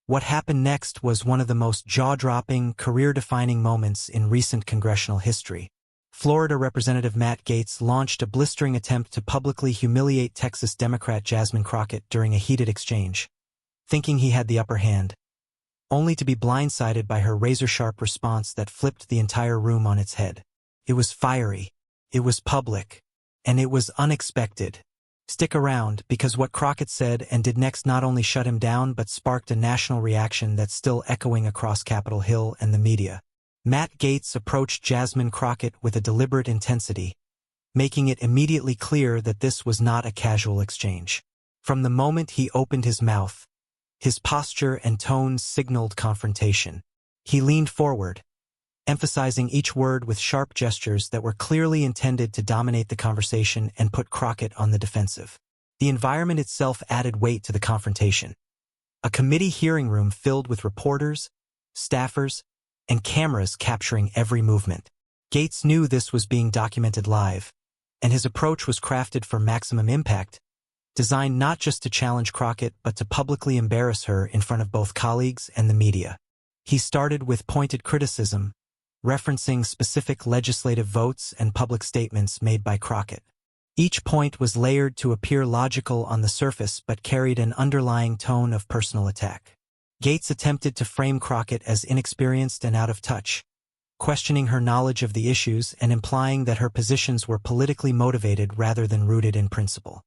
What happened next was one of the most jaw-dropping, career-defining moments in recent congressional history. Florida Representative Matt Gaetz launched a blistering attempt to publicly humiliate Texas Democrat Jasmine Crockett during a heated exchange, thinking he had the upper hand, only to be blindsided by her razor-sharp response that flipped the entire room on its head. It was fiery, it was public, and it was unexpected. Stick around, because what Crockett said and did next not only shut him down but sparked a national reaction that's still echoing across Capitol Hill and the media. Matt Gaetz approached Jasmine Crockett with a deliberate intensity, making it immediately clear that this was not a casual exchange. From the moment he opened his mouth, his posture and tone signaled confrontation. He leaned forward, emphasizing each word with sharp gestures that were clearly intended to dominate the conversation and put Crockett on the defensive. The environment itself added weight to the confrontation. A committee hearing room filled with reporters, staffers, and cameras capturing every movement. Gaetz knew this was being documented live, and his approach was crafted for maximum impact, designed not just to challenge Crockett but to publicly embarrass her in front of both colleagues and the media. He started with pointed criticism, referencing specific legislative votes and public statements made by Crockett. Each point was layered to appear logical on the surface but carried an underlying tone of personal attack. Gaetz attempted to frame Crockett as inexperienced and out of touch, questioning her knowledge of the issues and implying that her positions were politically motivated rather than rooted in principle.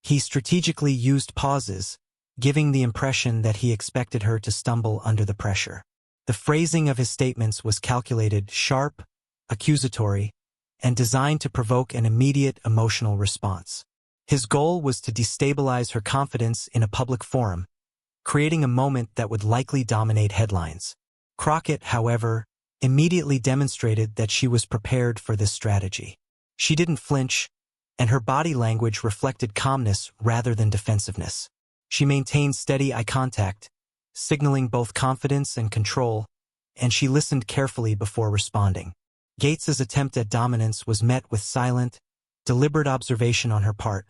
He strategically used pauses, giving the impression that he expected her to stumble under the pressure. The phrasing of his statements was calculated, sharp, accusatory, and designed to provoke an immediate emotional response. His goal was to destabilize her confidence in a public forum, creating a moment that would likely dominate headlines. Crockett, however, immediately demonstrated that she was prepared for this strategy. She didn't flinch, and her body language reflected calmness rather than defensiveness. She maintained steady eye contact, signaling both confidence and control, and she listened carefully before responding. Gaetz's attempt at dominance was met with silent, deliberate observation on her part,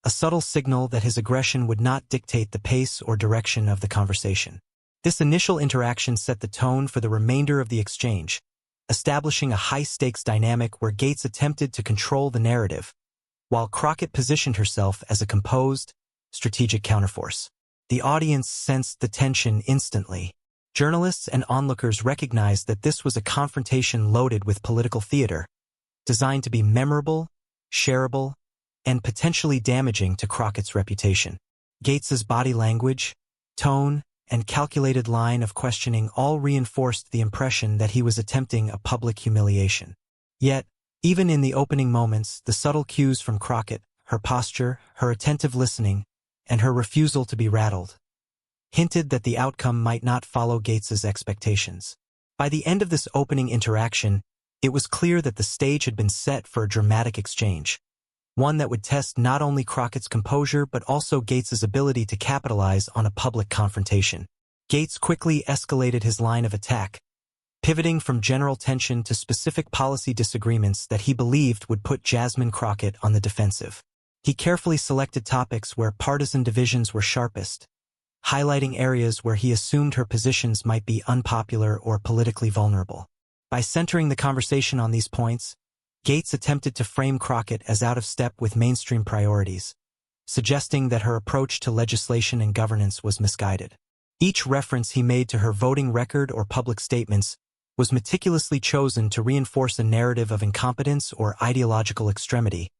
a subtle signal that his aggression would not dictate the pace or direction of the conversation. This initial interaction set the tone for the remainder of the exchange, establishing a high-stakes dynamic where Gaetz attempted to control the narrative, while Crockett positioned herself as a composed, strategic counterforce. The audience sensed the tension instantly. Journalists and onlookers recognized that this was a confrontation loaded with political theater, designed to be memorable, shareable, and potentially damaging to Crockett's reputation. Gaetz's body language, tone, and calculated line of questioning all reinforced the impression that he was attempting a public humiliation. Yet, even in the opening moments, the subtle cues from Crockett, her posture, her attentive listening, and her refusal to be rattled, hinted that the outcome might not follow Gaetz's expectations. By the end of this opening interaction, it was clear that the stage had been set for a dramatic exchange, one that would test not only Crockett's composure but also Gaetz's ability to capitalize on a public confrontation. Gaetz quickly escalated his line of attack, pivoting from general tension to specific policy disagreements that he believed would put Jasmine Crockett on the defensive. He carefully selected topics where partisan divisions were sharpest, highlighting areas where he assumed her positions might be unpopular or politically vulnerable. By centering the conversation on these points, Gaetz attempted to frame Crockett as out of step with mainstream priorities, suggesting that her approach to legislation and governance was misguided. Each reference he made to her voting record or public statements was meticulously chosen to reinforce a narrative of incompetence or ideological extremity,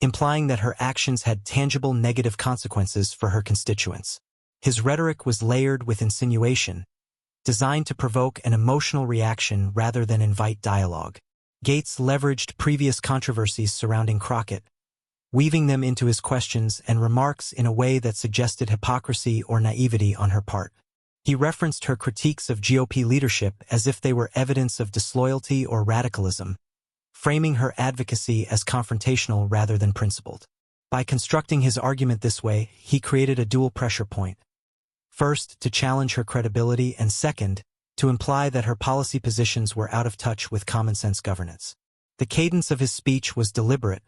implying that her actions had tangible negative consequences for her constituents. His rhetoric was layered with insinuation, designed to provoke an emotional reaction rather than invite dialogue. Gaetz leveraged previous controversies surrounding Crockett, weaving them into his questions and remarks in a way that suggested hypocrisy or naivety on her part. He referenced her critiques of GOP leadership as if they were evidence of disloyalty or radicalism, framing her advocacy as confrontational rather than principled. By constructing his argument this way, he created a dual pressure point. First, to challenge her credibility, and second, to imply that her policy positions were out of touch with common-sense governance. The cadence of his speech was deliberate,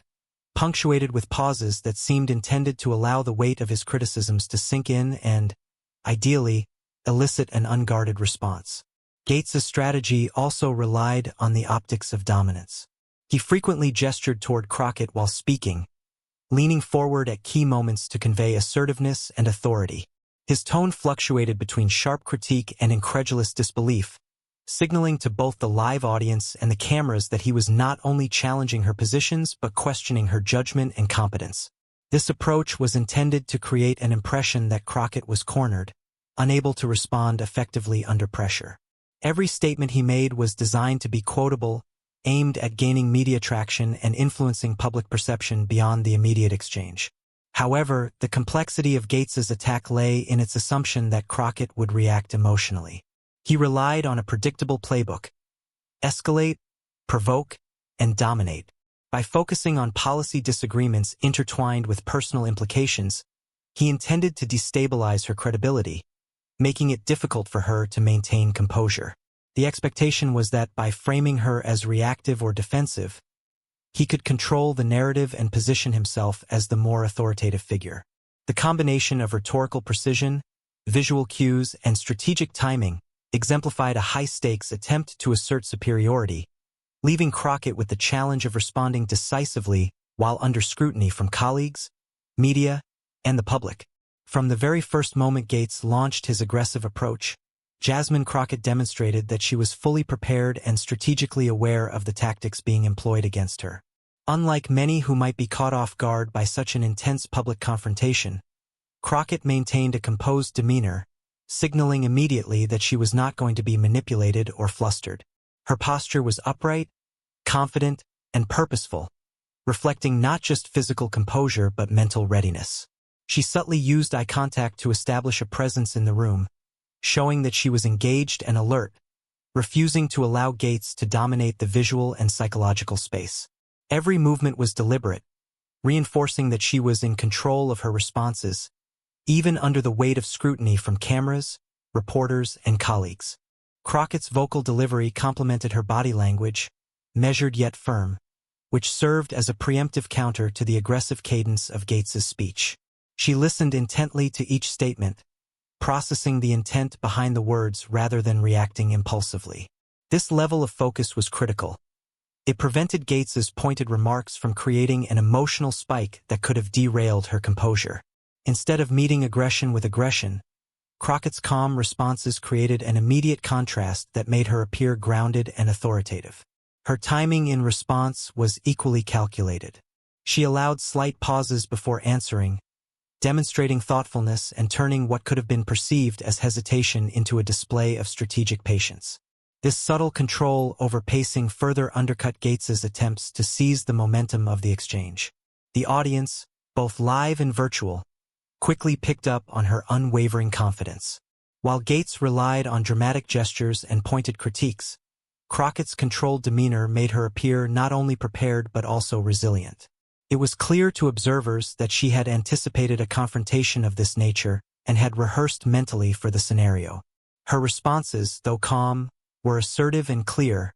punctuated with pauses that seemed intended to allow the weight of his criticisms to sink in and, ideally, elicit an unguarded response. Gaetz's strategy also relied on the optics of dominance. He frequently gestured toward Crockett while speaking, leaning forward at key moments to convey assertiveness and authority. His tone fluctuated between sharp critique and incredulous disbelief, signaling to both the live audience and the cameras that he was not only challenging her positions but questioning her judgment and competence. This approach was intended to create an impression that Crockett was cornered, unable to respond effectively under pressure. Every statement he made was designed to be quotable, aimed at gaining media traction and influencing public perception beyond the immediate exchange. However, the complexity of Gaetz's attack lay in its assumption that Crockett would react emotionally. He relied on a predictable playbook: escalate, provoke, and dominate. By focusing on policy disagreements intertwined with personal implications, he intended to destabilize her credibility, making it difficult for her to maintain composure. The expectation was that by framing her as reactive or defensive, he could control the narrative and position himself as the more authoritative figure. The combination of rhetorical precision, visual cues, and strategic timing exemplified a high-stakes attempt to assert superiority, leaving Crockett with the challenge of responding decisively while under scrutiny from colleagues, media, and the public. From the very first moment Gaetz launched his aggressive approach, Jasmine Crockett demonstrated that she was fully prepared and strategically aware of the tactics being employed against her. Unlike many who might be caught off guard by such an intense public confrontation, Crockett maintained a composed demeanor, signaling immediately that she was not going to be manipulated or flustered. Her posture was upright, confident, and purposeful, reflecting not just physical composure but mental readiness. She subtly used eye contact to establish a presence in the room, showing that she was engaged and alert, refusing to allow Gaetz to dominate the visual and psychological space. Every movement was deliberate, reinforcing that she was in control of her responses, even under the weight of scrutiny from cameras, reporters, and colleagues. Crockett's vocal delivery complemented her body language, measured yet firm, which served as a preemptive counter to the aggressive cadence of Gaetz's speech. She listened intently to each statement, processing the intent behind the words rather than reacting impulsively. This level of focus was critical. It prevented Gaetz's pointed remarks from creating an emotional spike that could have derailed her composure. Instead of meeting aggression with aggression, Crockett's calm responses created an immediate contrast that made her appear grounded and authoritative. Her timing in response was equally calculated. She allowed slight pauses before answering, demonstrating thoughtfulness and turning what could have been perceived as hesitation into a display of strategic patience. This subtle control over pacing further undercut Gaetz's attempts to seize the momentum of the exchange. The audience, both live and virtual, quickly picked up on her unwavering confidence. While Gaetz relied on dramatic gestures and pointed critiques, Crockett's controlled demeanor made her appear not only prepared but also resilient. It was clear to observers that she had anticipated a confrontation of this nature and had rehearsed mentally for the scenario. Her responses, though calm, were assertive and clear,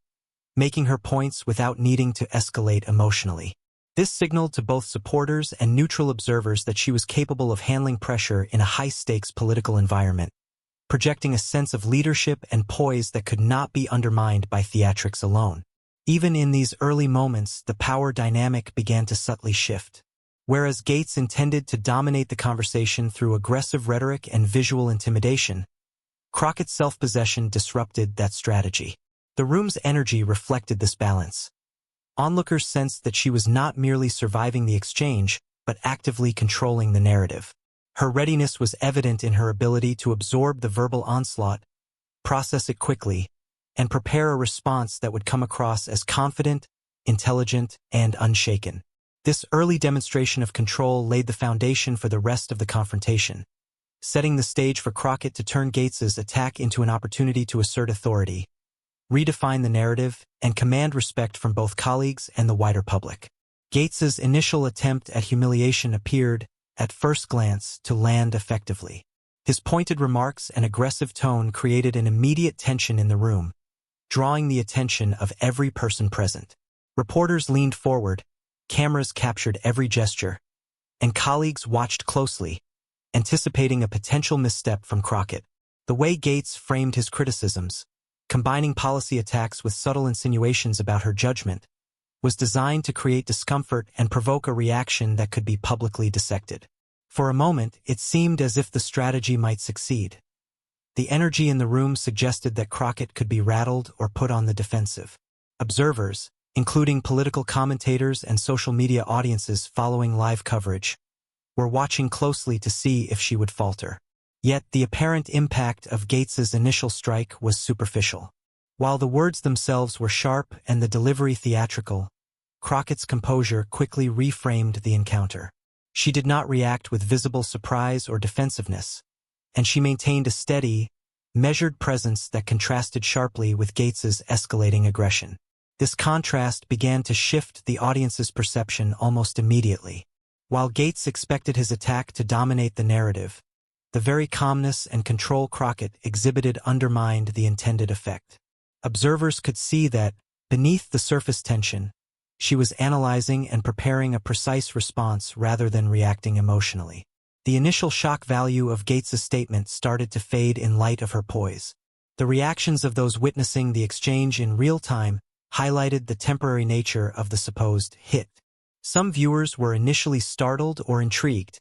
making her points without needing to escalate emotionally. This signaled to both supporters and neutral observers that she was capable of handling pressure in a high-stakes political environment, projecting a sense of leadership and poise that could not be undermined by theatrics alone. Even in these early moments, the power dynamic began to subtly shift. Whereas Gaetz intended to dominate the conversation through aggressive rhetoric and visual intimidation, Crockett's self-possession disrupted that strategy. The room's energy reflected this balance. Onlookers sensed that she was not merely surviving the exchange, but actively controlling the narrative. Her readiness was evident in her ability to absorb the verbal onslaught, process it quickly, and prepare a response that would come across as confident, intelligent, and unshaken. This early demonstration of control laid the foundation for the rest of the confrontation, setting the stage for Crockett to turn Gaetz's attack into an opportunity to assert authority, redefine the narrative, and command respect from both colleagues and the wider public. Gaetz's initial attempt at humiliation appeared, at first glance, to land effectively. His pointed remarks and aggressive tone created an immediate tension in the room, drawing the attention of every person present. Reporters leaned forward, cameras captured every gesture, and colleagues watched closely, anticipating a potential misstep from Crockett. The way Gaetz framed his criticisms, combining policy attacks with subtle insinuations about her judgment, was designed to create discomfort and provoke a reaction that could be publicly dissected. For a moment, it seemed as if the strategy might succeed. The energy in the room suggested that Crockett could be rattled or put on the defensive. Observers, including political commentators and social media audiences following live coverage, were watching closely to see if she would falter. Yet the apparent impact of Gaetz's initial strike was superficial. While the words themselves were sharp and the delivery theatrical, Crockett's composure quickly reframed the encounter. She did not react with visible surprise or defensiveness, and she maintained a steady, measured presence that contrasted sharply with Gaetz's escalating aggression. This contrast began to shift the audience's perception almost immediately. While Gaetz expected his attack to dominate the narrative, the very calmness and control Crockett exhibited undermined the intended effect. Observers could see that, beneath the surface tension, she was analyzing and preparing a precise response rather than reacting emotionally. The initial shock value of Gaetz's statement started to fade in light of her poise. The reactions of those witnessing the exchange in real time highlighted the temporary nature of the supposed hit. Some viewers were initially startled or intrigued,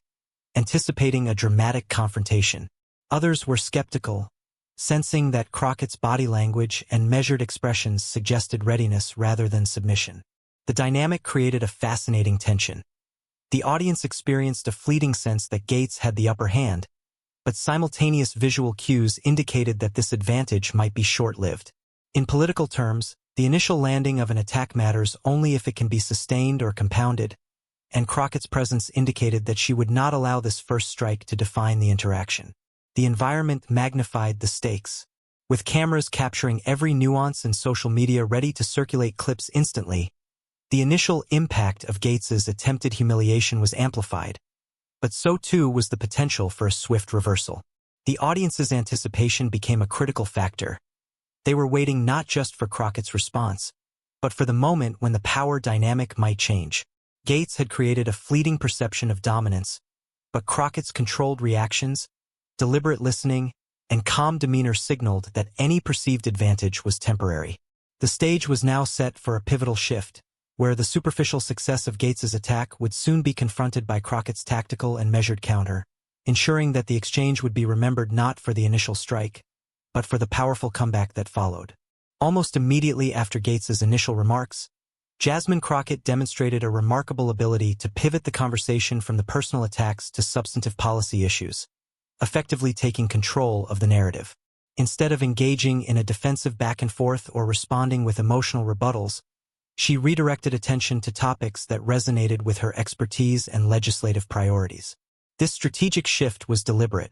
anticipating a dramatic confrontation. Others were skeptical, sensing that Crockett's body language and measured expressions suggested readiness rather than submission. The dynamic created a fascinating tension. The audience experienced a fleeting sense that Gaetz had the upper hand, but simultaneous visual cues indicated that this advantage might be short-lived. In political terms, the initial landing of an attack matters only if it can be sustained or compounded, and Crockett's presence indicated that she would not allow this first strike to define the interaction. The environment magnified the stakes. With cameras capturing every nuance and social media ready to circulate clips instantly, the initial impact of Gaetz's attempted humiliation was amplified, but so too was the potential for a swift reversal. The audience's anticipation became a critical factor. They were waiting not just for Crockett's response, but for the moment when the power dynamic might change. Gaetz had created a fleeting perception of dominance, but Crockett's controlled reactions, deliberate listening, and calm demeanor signaled that any perceived advantage was temporary. The stage was now set for a pivotal shift, where the superficial success of Gaetz's attack would soon be confronted by Crockett's tactical and measured counter, ensuring that the exchange would be remembered not for the initial strike, but for the powerful comeback that followed. Almost immediately after Gaetz's initial remarks, Jasmine Crockett demonstrated a remarkable ability to pivot the conversation from the personal attacks to substantive policy issues, effectively taking control of the narrative. Instead of engaging in a defensive back and forth or responding with emotional rebuttals, she redirected attention to topics that resonated with her expertise and legislative priorities. This strategic shift was deliberate.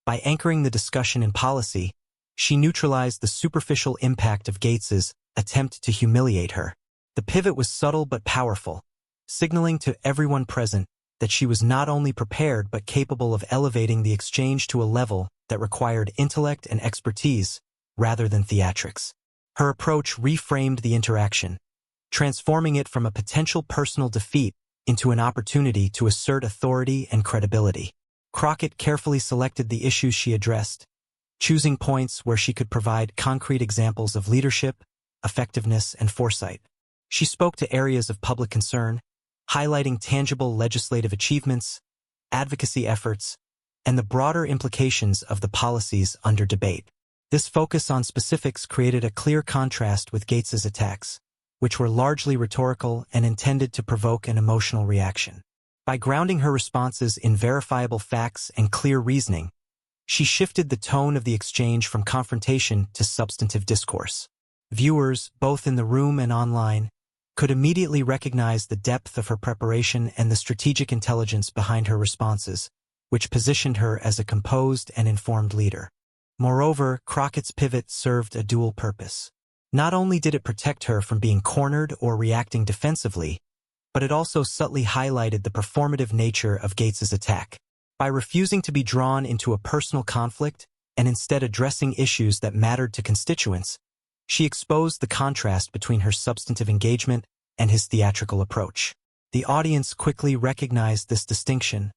By anchoring the discussion in policy, she neutralized the superficial impact of Gaetz's attempt to humiliate her. The pivot was subtle but powerful, signaling to everyone present that she was not only prepared but capable of elevating the exchange to a level that required intellect and expertise rather than theatrics. Her approach reframed the interaction, transforming it from a potential personal defeat into an opportunity to assert authority and credibility. Crockett carefully selected the issues she addressed, choosing points where she could provide concrete examples of leadership, effectiveness, and foresight. She spoke to areas of public concern, highlighting tangible legislative achievements, advocacy efforts, and the broader implications of the policies under debate. This focus on specifics created a clear contrast with Gaetz's attacks, which were largely rhetorical and intended to provoke an emotional reaction. By grounding her responses in verifiable facts and clear reasoning, she shifted the tone of the exchange from confrontation to substantive discourse. Viewers, both in the room and online, could immediately recognize the depth of her preparation and the strategic intelligence behind her responses, which positioned her as a composed and informed leader. Moreover, Crockett's pivot served a dual purpose. Not only did it protect her from being cornered or reacting defensively, but it also subtly highlighted the performative nature of Gaetz's attack. By refusing to be drawn into a personal conflict and instead addressing issues that mattered to constituents, she exposed the contrast between her substantive engagement and his theatrical approach. The audience quickly recognized this distinction,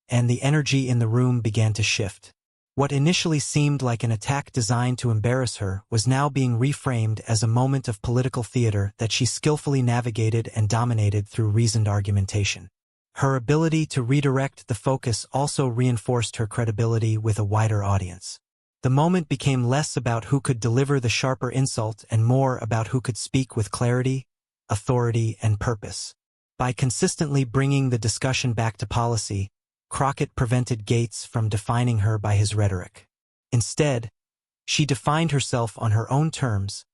and the energy in the room began to shift. What initially seemed like an attack designed to embarrass her was now being reframed as a moment of political theater that she skillfully navigated and dominated through reasoned argumentation. Her ability to redirect the focus also reinforced her credibility with a wider audience. The moment became less about who could deliver the sharper insult and more about who could speak with clarity, authority, and purpose. By consistently bringing the discussion back to policy, Crockett prevented Gaetz from defining her by his rhetoric. Instead, she defined herself on her own terms,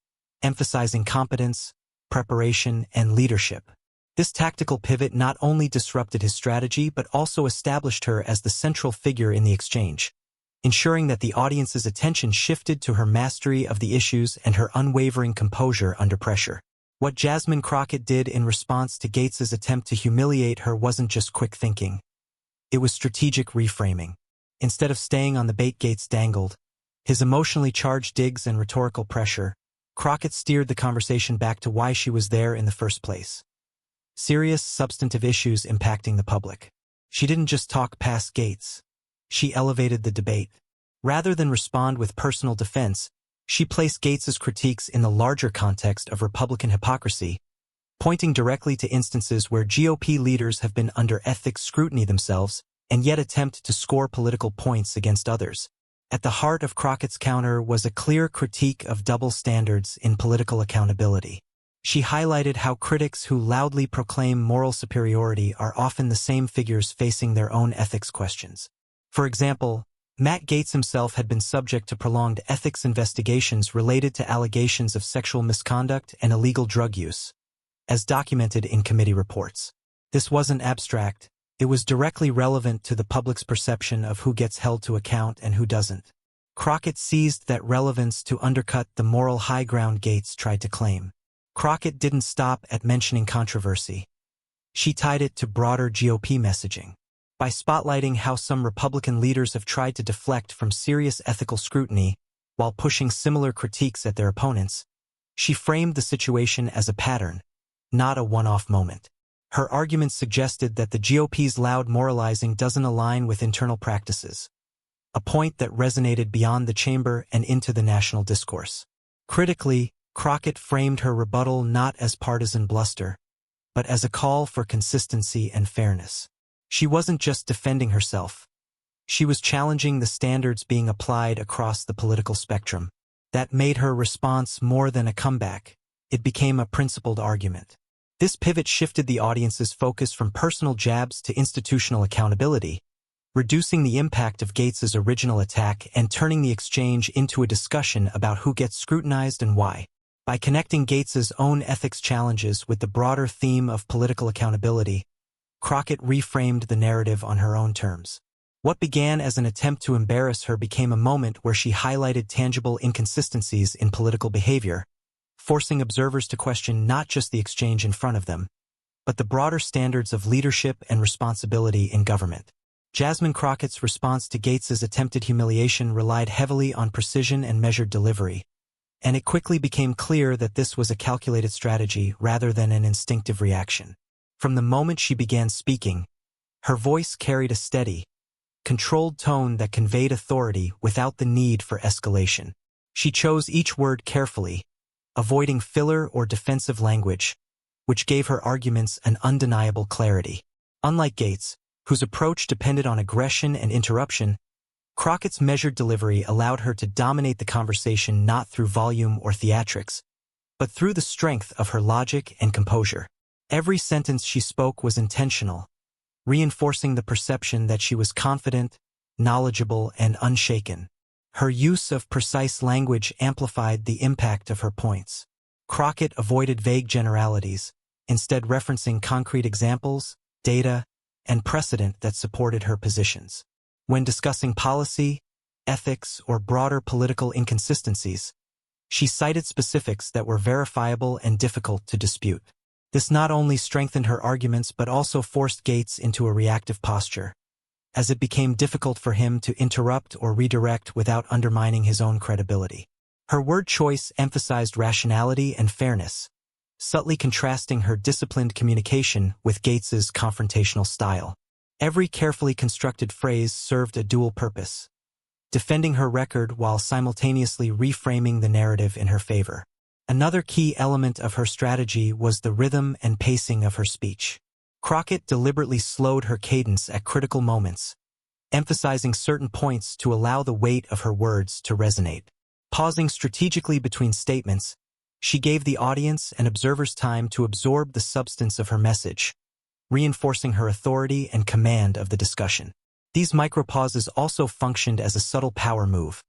emphasizing competence, preparation, and leadership. This tactical pivot not only disrupted his strategy but also established her as the central figure in the exchange, ensuring that the audience's attention shifted to her mastery of the issues and her unwavering composure under pressure. What Jasmine Crockett did in response to Gaetz's attempt to humiliate her wasn't just quick thinking. It was strategic reframing. Instead of staying on the bait Gaetz dangled, his emotionally charged digs and rhetorical pressure, Crockett steered the conversation back to why she was there in the first place. Serious, substantive issues impacting the public. She didn't just talk past Gaetz. She elevated the debate. Rather than respond with personal defense, she placed Gaetz's critiques in the larger context of Republican hypocrisy, pointing directly to instances where GOP leaders have been under ethics scrutiny themselves and yet attempt to score political points against others. At the heart of Crockett's counter was a clear critique of double standards in political accountability. She highlighted how critics who loudly proclaim moral superiority are often the same figures facing their own ethics questions. For example, Matt Gaetz himself had been subject to prolonged ethics investigations related to allegations of sexual misconduct and illegal drug use, as documented in committee reports. This wasn't abstract, it was directly relevant to the public's perception of who gets held to account and who doesn't. Crockett seized that relevance to undercut the moral high ground Gaetz tried to claim. Crockett didn't stop at mentioning controversy. She tied it to broader GOP messaging. By spotlighting how some Republican leaders have tried to deflect from serious ethical scrutiny while pushing similar critiques at their opponents, she framed the situation as a pattern, not a one-off moment. Her arguments suggested that the GOP's loud moralizing doesn't align with internal practices, a point that resonated beyond the chamber and into the national discourse. Critically, Crockett framed her rebuttal not as partisan bluster, but as a call for consistency and fairness. She wasn't just defending herself. She was challenging the standards being applied across the political spectrum. That made her response more than a comeback. It became a principled argument. This pivot shifted the audience's focus from personal jabs to institutional accountability, reducing the impact of Gaetz's original attack and turning the exchange into a discussion about who gets scrutinized and why. By connecting Gaetz's own ethics challenges with the broader theme of political accountability, Crockett reframed the narrative on her own terms. What began as an attempt to embarrass her became a moment where she highlighted tangible inconsistencies in political behavior, forcing observers to question not just the exchange in front of them, but the broader standards of leadership and responsibility in government. Jasmine Crockett's response to Gaetz's attempted humiliation relied heavily on precision and measured delivery, and it quickly became clear that this was a calculated strategy rather than an instinctive reaction. From the moment she began speaking, her voice carried a steady, controlled tone that conveyed authority without the need for escalation. She chose each word carefully, avoiding filler or defensive language, which gave her arguments an undeniable clarity. Unlike Gaetz, whose approach depended on aggression and interruption, Crockett's measured delivery allowed her to dominate the conversation not through volume or theatrics, but through the strength of her logic and composure. Every sentence she spoke was intentional, reinforcing the perception that she was confident, knowledgeable, and unshaken. Her use of precise language amplified the impact of her points. Crockett avoided vague generalities, instead referencing concrete examples, data, and precedent that supported her positions. When discussing policy, ethics, or broader political inconsistencies, she cited specifics that were verifiable and difficult to dispute. This not only strengthened her arguments but also forced Gaetz into a reactive posture, as it became difficult for him to interrupt or redirect without undermining his own credibility. Her word choice emphasized rationality and fairness, subtly contrasting her disciplined communication with Gaetz's confrontational style. Every carefully constructed phrase served a dual purpose: defending her record while simultaneously reframing the narrative in her favor. Another key element of her strategy was the rhythm and pacing of her speech. Crockett deliberately slowed her cadence at critical moments, emphasizing certain points to allow the weight of her words to resonate. Pausing strategically between statements, she gave the audience and observers time to absorb the substance of her message, reinforcing her authority and command of the discussion. These micropauses also functioned as a subtle power move.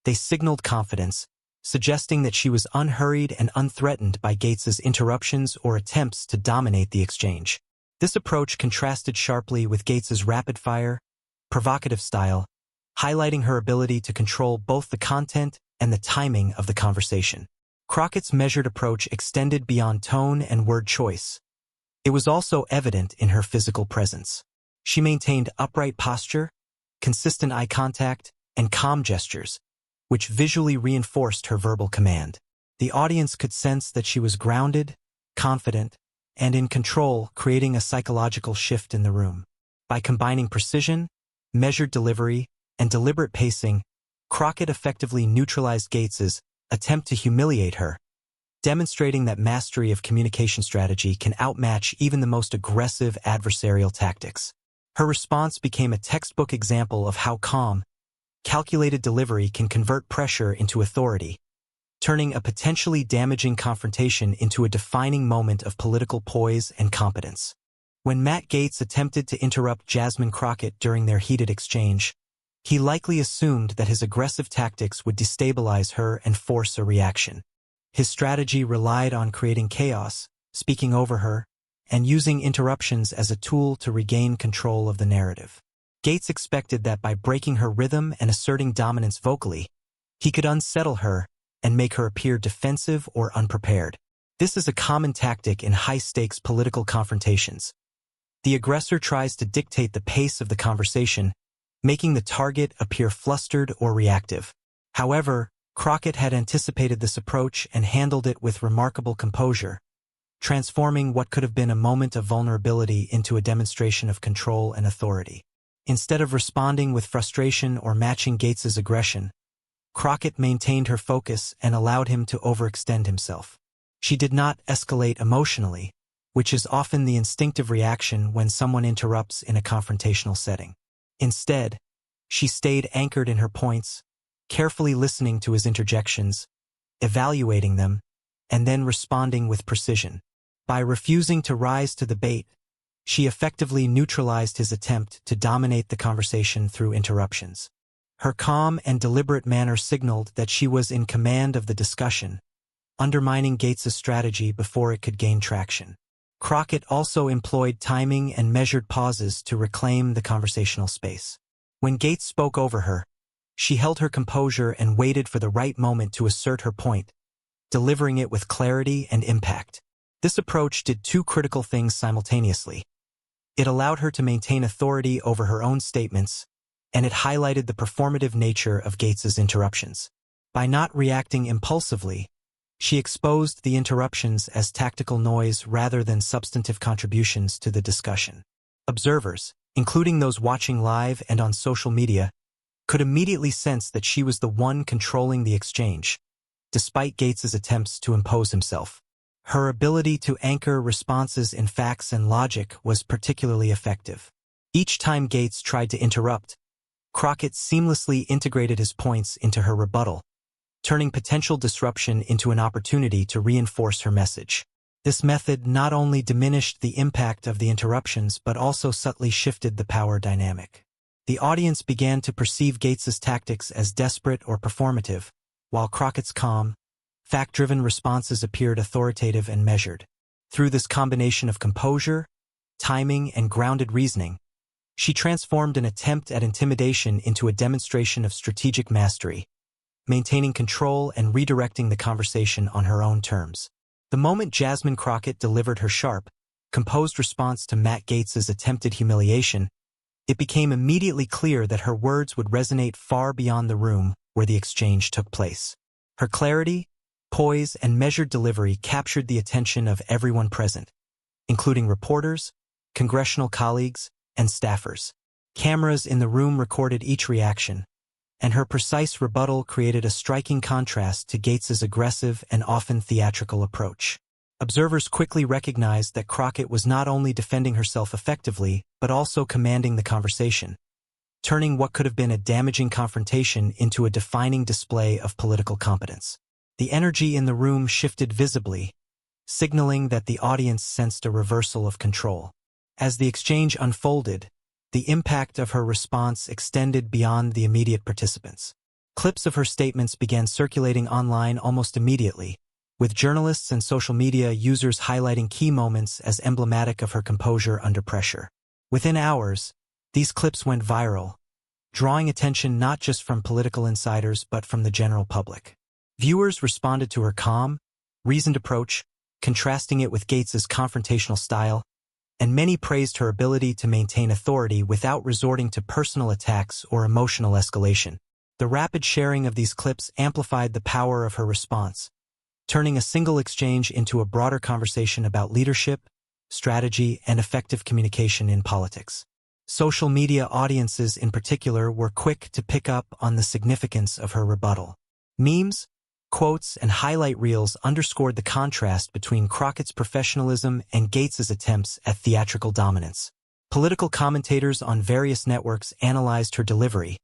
They signaled confidence, suggesting that she was unhurried and unthreatened by Gaetz's interruptions or attempts to dominate the exchange. This approach contrasted sharply with Gaetz's rapid-fire, provocative style, highlighting her ability to control both the content and the timing of the conversation. Crockett's measured approach extended beyond tone and word choice. It was also evident in her physical presence. She maintained upright posture, consistent eye contact, and calm gestures, which visually reinforced her verbal command. The audience could sense that she was grounded, confident, and in control, creating a psychological shift in the room. By combining precision, measured delivery, and deliberate pacing, Crockett effectively neutralized Gaetz's attempt to humiliate her, demonstrating that mastery of communication strategy can outmatch even the most aggressive adversarial tactics. Her response became a textbook example of how calm, calculated delivery can convert pressure into authority, turning a potentially damaging confrontation into a defining moment of political poise and competence. When Matt Gaetz attempted to interrupt Jasmine Crockett during their heated exchange, he likely assumed that his aggressive tactics would destabilize her and force a reaction. His strategy relied on creating chaos, speaking over her, and using interruptions as a tool to regain control of the narrative. Gaetz expected that by breaking her rhythm and asserting dominance vocally, he could unsettle her and make her appear defensive or unprepared. This is a common tactic in high-stakes political confrontations. The aggressor tries to dictate the pace of the conversation, making the target appear flustered or reactive. However, Crockett had anticipated this approach and handled it with remarkable composure, transforming what could have been a moment of vulnerability into a demonstration of control and authority. Instead of responding with frustration or matching Gaetz's aggression, Crockett maintained her focus and allowed him to overextend himself. She did not escalate emotionally, which is often the instinctive reaction when someone interrupts in a confrontational setting. Instead, she stayed anchored in her points, carefully listening to his interjections, evaluating them, and then responding with precision. By refusing to rise to the bait, she effectively neutralized his attempt to dominate the conversation through interruptions. Her calm and deliberate manner signaled that she was in command of the discussion, undermining Gaetz's strategy before it could gain traction. Crockett also employed timing and measured pauses to reclaim the conversational space. When Gaetz spoke over her, she held her composure and waited for the right moment to assert her point, delivering it with clarity and impact. This approach did two critical things simultaneously. It allowed her to maintain authority over her own statements, and it highlighted the performative nature of Gaetz's interruptions. By not reacting impulsively, she exposed the interruptions as tactical noise rather than substantive contributions to the discussion. Observers, including those watching live and on social media, could immediately sense that she was the one controlling the exchange, despite Gaetz's attempts to impose himself. Her ability to anchor responses in facts and logic was particularly effective. Each time Gaetz tried to interrupt, Crockett seamlessly integrated his points into her rebuttal, turning potential disruption into an opportunity to reinforce her message. This method not only diminished the impact of the interruptions but also subtly shifted the power dynamic. The audience began to perceive Gaetz's tactics as desperate or performative, while Crockett's calm, fact-driven responses appeared authoritative and measured. Through this combination of composure, timing, and grounded reasoning, she transformed an attempt at intimidation into a demonstration of strategic mastery, maintaining control and redirecting the conversation on her own terms. The moment Jasmine Crockett delivered her sharp, composed response to Matt Gaetz's attempted humiliation, it became immediately clear that her words would resonate far beyond the room where the exchange took place. Her clarity, poise, and measured delivery captured the attention of everyone present, including reporters, congressional colleagues, and staffers. Cameras in the room recorded each reaction, and her precise rebuttal created a striking contrast to Gaetz's aggressive and often theatrical approach. Observers quickly recognized that Crockett was not only defending herself effectively, but also commanding the conversation, turning what could have been a damaging confrontation into a defining display of political competence. The energy in the room shifted visibly, signaling that the audience sensed a reversal of control. As the exchange unfolded, the impact of her response extended beyond the immediate participants. Clips of her statements began circulating online almost immediately, with journalists and social media users highlighting key moments as emblematic of her composure under pressure. Within hours, these clips went viral, drawing attention not just from political insiders but from the general public. Viewers responded to her calm, reasoned approach, contrasting it with Gaetz's confrontational style, and many praised her ability to maintain authority without resorting to personal attacks or emotional escalation. The rapid sharing of these clips amplified the power of her response, turning a single exchange into a broader conversation about leadership, strategy, and effective communication in politics. Social media audiences in particular were quick to pick up on the significance of her rebuttal. Memes, quotes, and highlight reels underscored the contrast between Crockett's professionalism and Gaetz's attempts at theatrical dominance. Political commentators on various networks analyzed her delivery,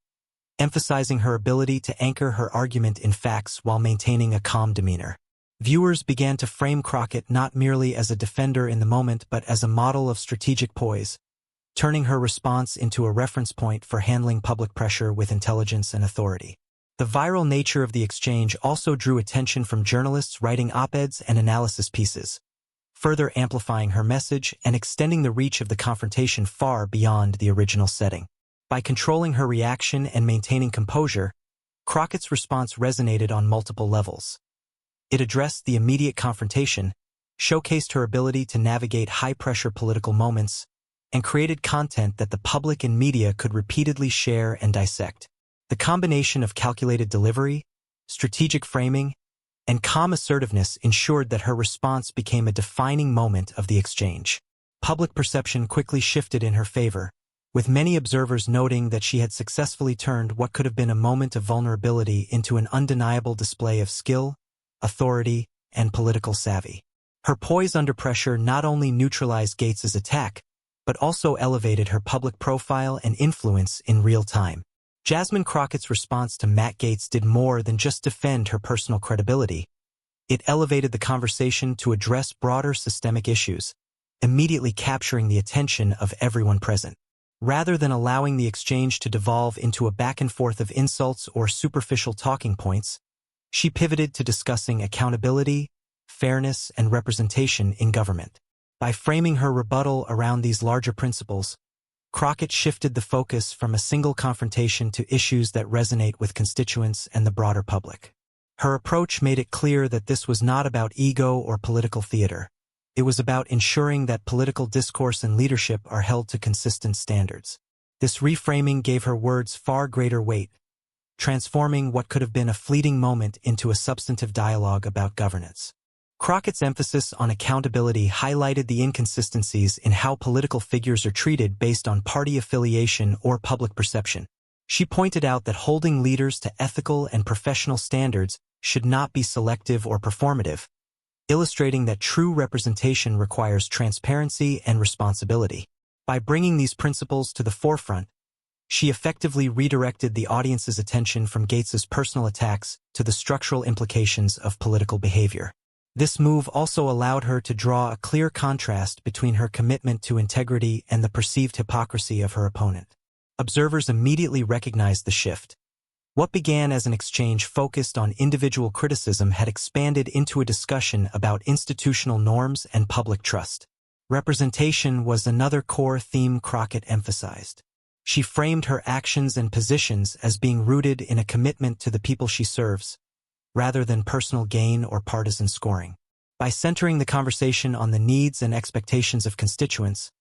emphasizing her ability to anchor her argument in facts while maintaining a calm demeanor. Viewers began to frame Crockett not merely as a defender in the moment but as a model of strategic poise, turning her response into a reference point for handling public pressure with intelligence and authority. The viral nature of the exchange also drew attention from journalists writing op-eds and analysis pieces, further amplifying her message and extending the reach of the confrontation far beyond the original setting. By controlling her reaction and maintaining composure, Crockett's response resonated on multiple levels. It addressed the immediate confrontation, showcased her ability to navigate high-pressure political moments, and created content that the public and media could repeatedly share and dissect. The combination of calculated delivery, strategic framing, and calm assertiveness ensured that her response became a defining moment of the exchange. Public perception quickly shifted in her favor, with many observers noting that she had successfully turned what could have been a moment of vulnerability into an undeniable display of skill, authority, and political savvy. Her poise under pressure not only neutralized Gaetz's attack, but also elevated her public profile and influence in real time. Jasmine Crockett's response to Matt Gaetz did more than just defend her personal credibility. It elevated the conversation to address broader systemic issues, immediately capturing the attention of everyone present. Rather than allowing the exchange to devolve into a back-and-forth of insults or superficial talking points, she pivoted to discussing accountability, fairness, and representation in government. By framing her rebuttal around these larger principles, Crockett shifted the focus from a single confrontation to issues that resonate with constituents and the broader public. Her approach made it clear that this was not about ego or political theater. It was about ensuring that political discourse and leadership are held to consistent standards. This reframing gave her words far greater weight, transforming what could have been a fleeting moment into a substantive dialogue about governance. Crockett's emphasis on accountability highlighted the inconsistencies in how political figures are treated based on party affiliation or public perception. She pointed out that holding leaders to ethical and professional standards should not be selective or performative, illustrating that true representation requires transparency and responsibility. By bringing these principles to the forefront, she effectively redirected the audience's attention from Gaetz's personal attacks to the structural implications of political behavior. This move also allowed her to draw a clear contrast between her commitment to integrity and the perceived hypocrisy of her opponent. Observers immediately recognized the shift. What began as an exchange focused on individual criticism had expanded into a discussion about institutional norms and public trust. Representation was another core theme Crockett emphasized. She framed her actions and positions as being rooted in a commitment to the people she serves, rather than personal gain or partisan scoring. By centering the conversation on the needs and expectations of constituents,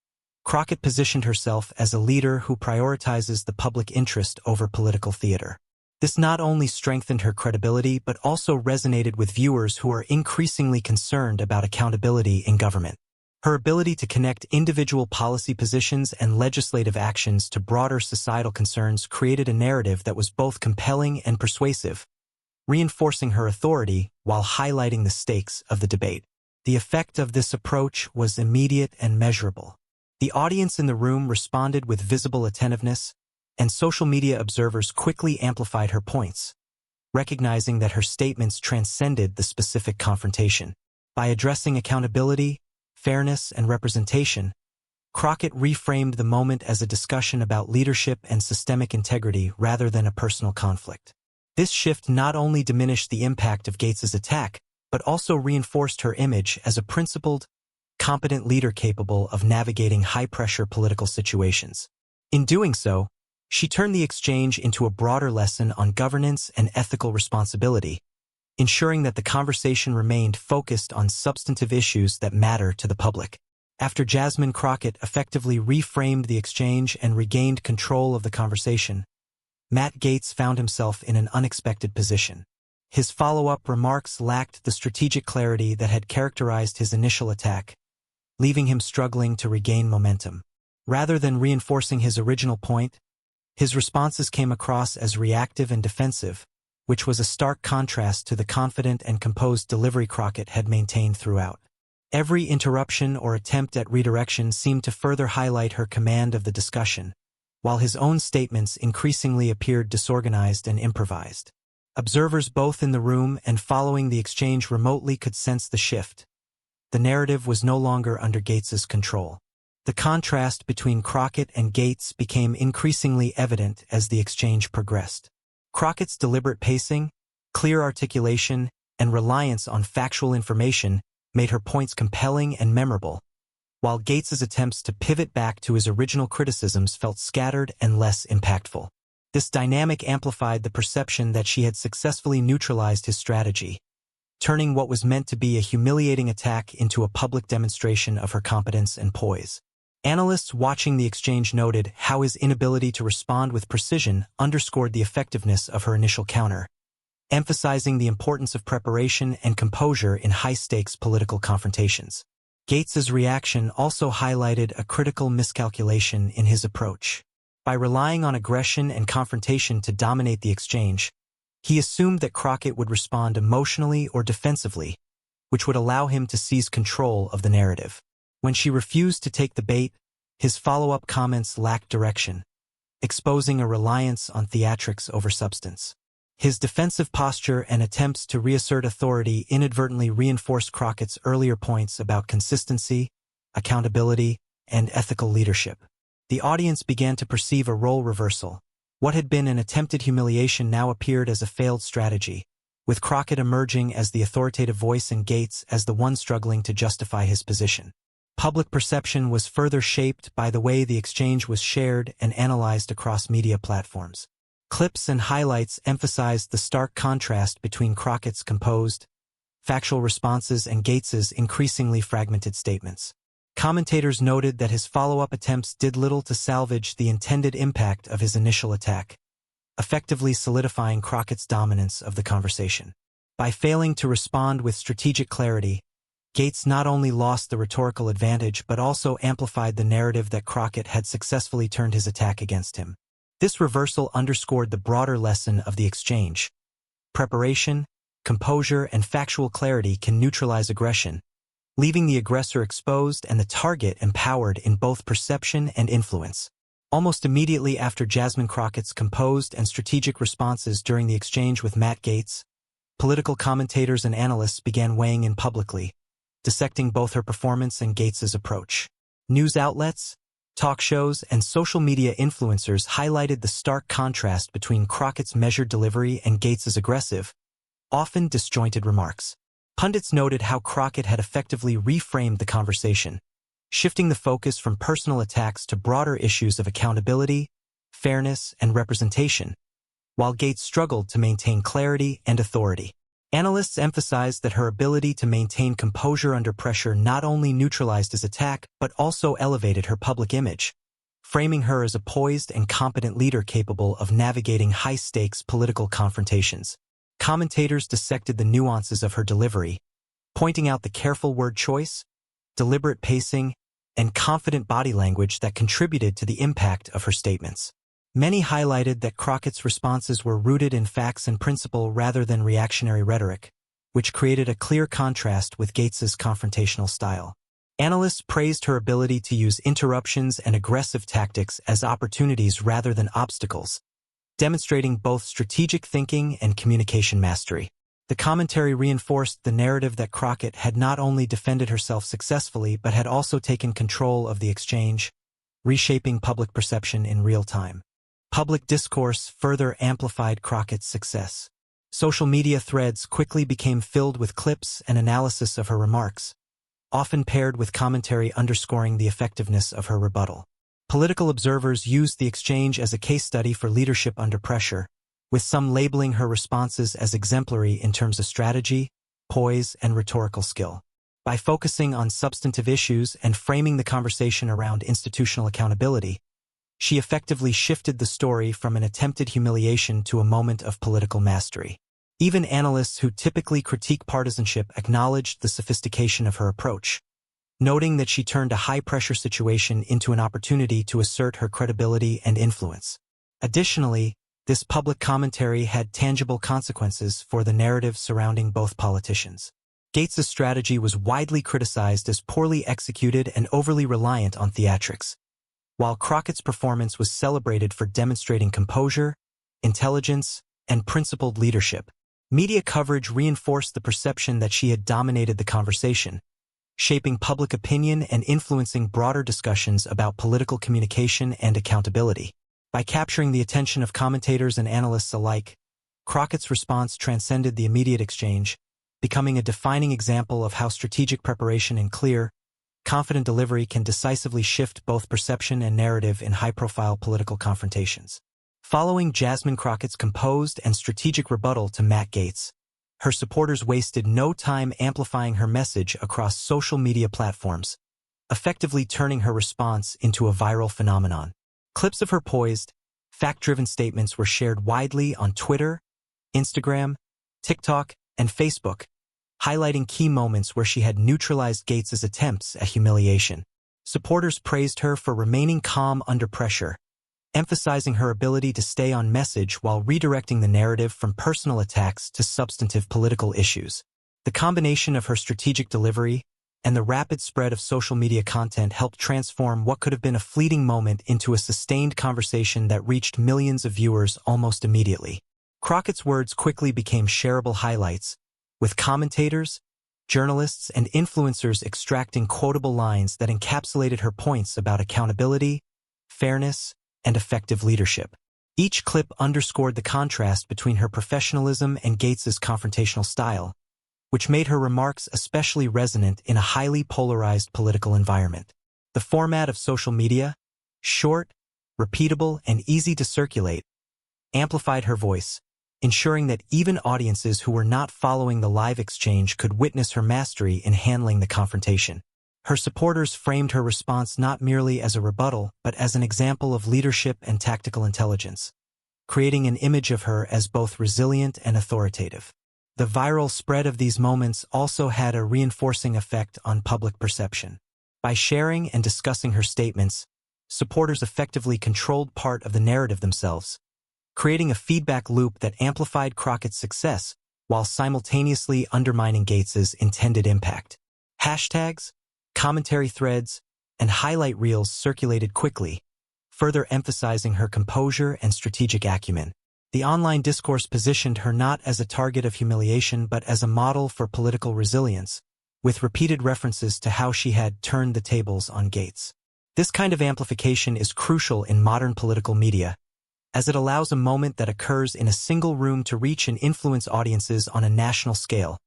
Crockett positioned herself as a leader who prioritizes the public interest over political theater. This not only strengthened her credibility but also resonated with viewers who are increasingly concerned about accountability in government. Her ability to connect individual policy positions and legislative actions to broader societal concerns created a narrative that was both compelling and persuasive, reinforcing her authority while highlighting the stakes of the debate. The effect of this approach was immediate and measurable. The audience in the room responded with visible attentiveness, and social media observers quickly amplified her points, recognizing that her statements transcended the specific confrontation. By addressing accountability, fairness, and representation, Crockett reframed the moment as a discussion about leadership and systemic integrity rather than a personal conflict. This shift not only diminished the impact of Gaetz's attack, but also reinforced her image as a principled, competent leader capable of navigating high-pressure political situations. In doing so, she turned the exchange into a broader lesson on governance and ethical responsibility, ensuring that the conversation remained focused on substantive issues that matter to the public. After Jasmine Crockett effectively reframed the exchange and regained control of the conversation, Matt Gaetz found himself in an unexpected position. His follow-up remarks lacked the strategic clarity that had characterized his initial attack, leaving him struggling to regain momentum. Rather than reinforcing his original point, his responses came across as reactive and defensive, which was a stark contrast to the confident and composed delivery Crockett had maintained throughout. Every interruption or attempt at redirection seemed to further highlight her command of the discussion, while his own statements increasingly appeared disorganized and improvised. Observers both in the room and following the exchange remotely could sense the shift. The narrative was no longer under Gaetz's control. The contrast between Crockett and Gaetz became increasingly evident as the exchange progressed. Crockett's deliberate pacing, clear articulation, and reliance on factual information made her points compelling and memorable, while Gaetz's attempts to pivot back to his original criticisms felt scattered and less impactful. This dynamic amplified the perception that she had successfully neutralized his strategy, turning what was meant to be a humiliating attack into a public demonstration of her competence and poise. Analysts watching the exchange noted how his inability to respond with precision underscored the effectiveness of her initial counter, emphasizing the importance of preparation and composure in high-stakes political confrontations. Gaetz's reaction also highlighted a critical miscalculation in his approach. By relying on aggression and confrontation to dominate the exchange, he assumed that Crockett would respond emotionally or defensively, which would allow him to seize control of the narrative. When she refused to take the bait, his follow-up comments lacked direction, exposing a reliance on theatrics over substance. His defensive posture and attempts to reassert authority inadvertently reinforced Crockett's earlier points about consistency, accountability, and ethical leadership. The audience began to perceive a role reversal. What had been an attempted humiliation now appeared as a failed strategy, with Crockett emerging as the authoritative voice and Gaetz as the one struggling to justify his position. Public perception was further shaped by the way the exchange was shared and analyzed across media platforms. Clips and highlights emphasized the stark contrast between Crockett's composed, factual responses and Gaetz's increasingly fragmented statements. Commentators noted that his follow-up attempts did little to salvage the intended impact of his initial attack, effectively solidifying Crockett's dominance of the conversation. By failing to respond with strategic clarity, Gaetz not only lost the rhetorical advantage but also amplified the narrative that Crockett had successfully turned his attack against him. This reversal underscored the broader lesson of the exchange. Preparation, composure, and factual clarity can neutralize aggression, leaving the aggressor exposed and the target empowered in both perception and influence. Almost immediately after Jasmine Crockett's composed and strategic responses during the exchange with Matt Gaetz, political commentators and analysts began weighing in publicly, dissecting both her performance and Gaetz's approach. News outlets, talk shows, and social media influencers highlighted the stark contrast between Crockett's measured delivery and Gaetz's aggressive, often disjointed remarks. Pundits noted how Crockett had effectively reframed the conversation, shifting the focus from personal attacks to broader issues of accountability, fairness, and representation, while Gaetz struggled to maintain clarity and authority. Analysts emphasized that her ability to maintain composure under pressure not only neutralized his attack but also elevated her public image, framing her as a poised and competent leader capable of navigating high-stakes political confrontations. Commentators dissected the nuances of her delivery, pointing out the careful word choice, deliberate pacing, and confident body language that contributed to the impact of her statements. Many highlighted that Crockett's responses were rooted in facts and principle rather than reactionary rhetoric, which created a clear contrast with Gaetz's confrontational style. Analysts praised her ability to use interruptions and aggressive tactics as opportunities rather than obstacles, demonstrating both strategic thinking and communication mastery. The commentary reinforced the narrative that Crockett had not only defended herself successfully but had also taken control of the exchange, reshaping public perception in real time. Public discourse further amplified Crockett's success. Social media threads quickly became filled with clips and analysis of her remarks, often paired with commentary underscoring the effectiveness of her rebuttal. Political observers used the exchange as a case study for leadership under pressure, with some labeling her responses as exemplary in terms of strategy, poise, and rhetorical skill. By focusing on substantive issues and framing the conversation around institutional accountability, she effectively shifted the story from an attempted humiliation to a moment of political mastery. Even analysts who typically critique partisanship acknowledged the sophistication of her approach, noting that she turned a high-pressure situation into an opportunity to assert her credibility and influence. Additionally, this public commentary had tangible consequences for the narrative surrounding both politicians. Gaetz's strategy was widely criticized as poorly executed and overly reliant on theatrics, while Crockett's performance was celebrated for demonstrating composure, intelligence, and principled leadership. Media coverage reinforced the perception that she had dominated the conversation, shaping public opinion and influencing broader discussions about political communication and accountability. By capturing the attention of commentators and analysts alike, Crockett's response transcended the immediate exchange, becoming a defining example of how strategic preparation and clear, confident delivery can decisively shift both perception and narrative in high-profile political confrontations. Following Jasmine Crockett's composed and strategic rebuttal to Matt Gaetz, her supporters wasted no time amplifying her message across social media platforms, effectively turning her response into a viral phenomenon. Clips of her poised, fact-driven statements were shared widely on Twitter, Instagram, TikTok, and Facebook, highlighting key moments where she had neutralized Gaetz's attempts at humiliation. Supporters praised her for remaining calm under pressure, emphasizing her ability to stay on message while redirecting the narrative from personal attacks to substantive political issues. The combination of her strategic delivery and the rapid spread of social media content helped transform what could have been a fleeting moment into a sustained conversation that reached millions of viewers almost immediately. Crockett's words quickly became shareable highlights, with commentators, journalists, and influencers extracting quotable lines that encapsulated her points about accountability, fairness, and effective leadership. Each clip underscored the contrast between her professionalism and Gaetz's confrontational style, which made her remarks especially resonant in a highly polarized political environment. The format of social media, short, repeatable, and easy to circulate, amplified her voice, ensuring that even audiences who were not following the live exchange could witness her mastery in handling the confrontation. Her supporters framed her response not merely as a rebuttal, but as an example of leadership and tactical intelligence, creating an image of her as both resilient and authoritative. The viral spread of these moments also had a reinforcing effect on public perception. By sharing and discussing her statements, supporters effectively controlled part of the narrative themselves, creating a feedback loop that amplified Crockett's success while simultaneously undermining Gaetz's intended impact. Hashtags, commentary threads, and highlight reels circulated quickly, further emphasizing her composure and strategic acumen. The online discourse positioned her not as a target of humiliation but as a model for political resilience, with repeated references to how she had turned the tables on Gaetz. This kind of amplification is crucial in modern political media, as it allows a moment that occurs in a single room to reach and influence audiences on a national scale,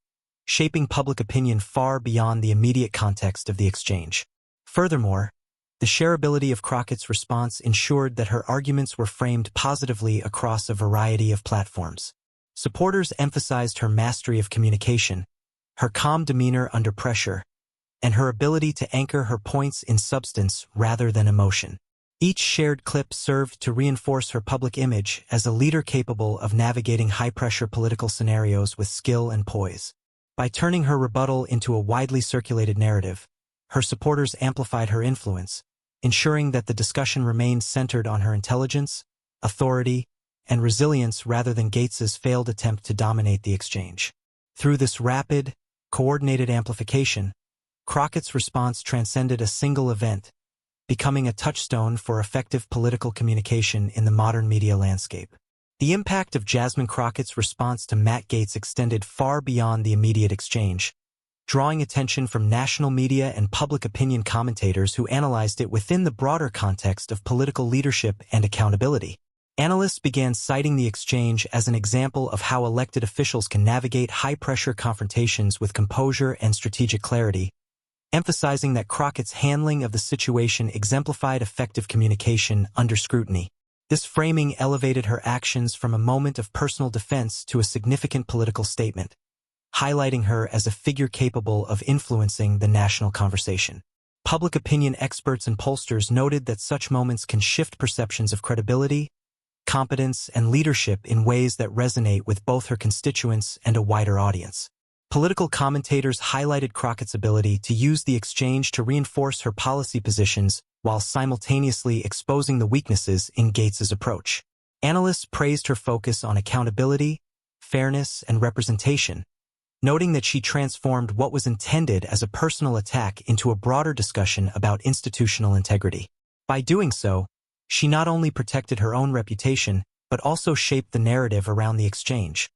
shaping public opinion far beyond the immediate context of the exchange. Furthermore, the shareability of Crockett's response ensured that her arguments were framed positively across a variety of platforms. Supporters emphasized her mastery of communication, her calm demeanor under pressure, and her ability to anchor her points in substance rather than emotion. Each shared clip served to reinforce her public image as a leader capable of navigating high-pressure political scenarios with skill and poise. By turning her rebuttal into a widely circulated narrative, her supporters amplified her influence, ensuring that the discussion remained centered on her intelligence, authority, and resilience rather than Gaetz's failed attempt to dominate the exchange. Through this rapid, coordinated amplification, Crockett's response transcended a single event, becoming a touchstone for effective political communication in the modern media landscape. The impact of Jasmine Crockett's response to Matt Gaetz extended far beyond the immediate exchange, drawing attention from national media and public opinion commentators who analyzed it within the broader context of political leadership and accountability. Analysts began citing the exchange as an example of how elected officials can navigate high-pressure confrontations with composure and strategic clarity, emphasizing that Crockett's handling of the situation exemplified effective communication under scrutiny. This framing elevated her actions from a moment of personal defense to a significant political statement, highlighting her as a figure capable of influencing the national conversation. Public opinion experts and pollsters noted that such moments can shift perceptions of credibility, competence, and leadership in ways that resonate with both her constituents and a wider audience. Political commentators highlighted Crockett's ability to use the exchange to reinforce her policy positions while simultaneously exposing the weaknesses in Gaetz's approach. Analysts praised her focus on accountability, fairness, and representation, noting that she transformed what was intended as a personal attack into a broader discussion about institutional integrity. By doing so, she not only protected her own reputation, but also shaped the narrative around the exchange,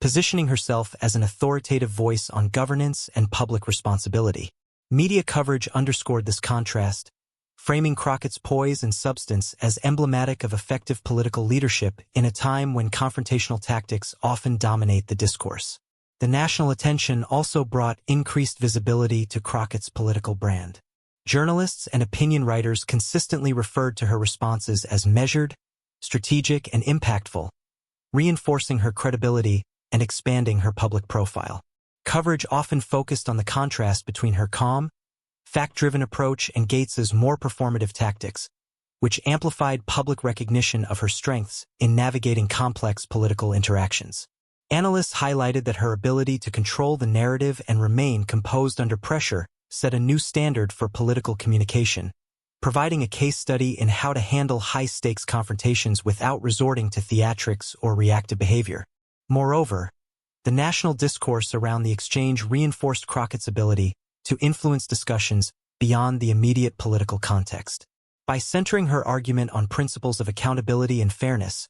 positioning herself as an authoritative voice on governance and public responsibility. Media coverage underscored this contrast, framing Crockett's poise and substance as emblematic of effective political leadership in a time when confrontational tactics often dominate the discourse. The national attention also brought increased visibility to Crockett's political brand. Journalists and opinion writers consistently referred to her responses as measured, strategic, and impactful, reinforcing her credibility and expanding her public profile. Coverage often focused on the contrast between her calm, fact-driven approach and Gaetz's more performative tactics, which amplified public recognition of her strengths in navigating complex political interactions. Analysts highlighted that her ability to control the narrative and remain composed under pressure set a new standard for political communication, providing a case study in how to handle high-stakes confrontations without resorting to theatrics or reactive behavior. Moreover, the national discourse around the exchange reinforced Crockett's ability to influence discussions beyond the immediate political context. By centering her argument on principles of accountability and fairness,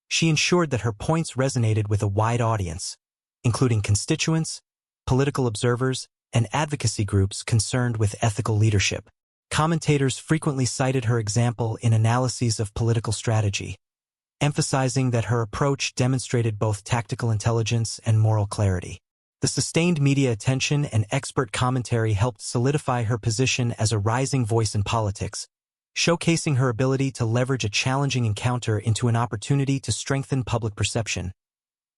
she ensured that her points resonated with a wide audience, including constituents, political observers, and advocacy groups concerned with ethical leadership. Commentators frequently cited her example in analyses of political strategy, emphasizing that her approach demonstrated both tactical intelligence and moral clarity. The sustained media attention and expert commentary helped solidify her position as a rising voice in politics, showcasing her ability to leverage a challenging encounter into an opportunity to strengthen public perception,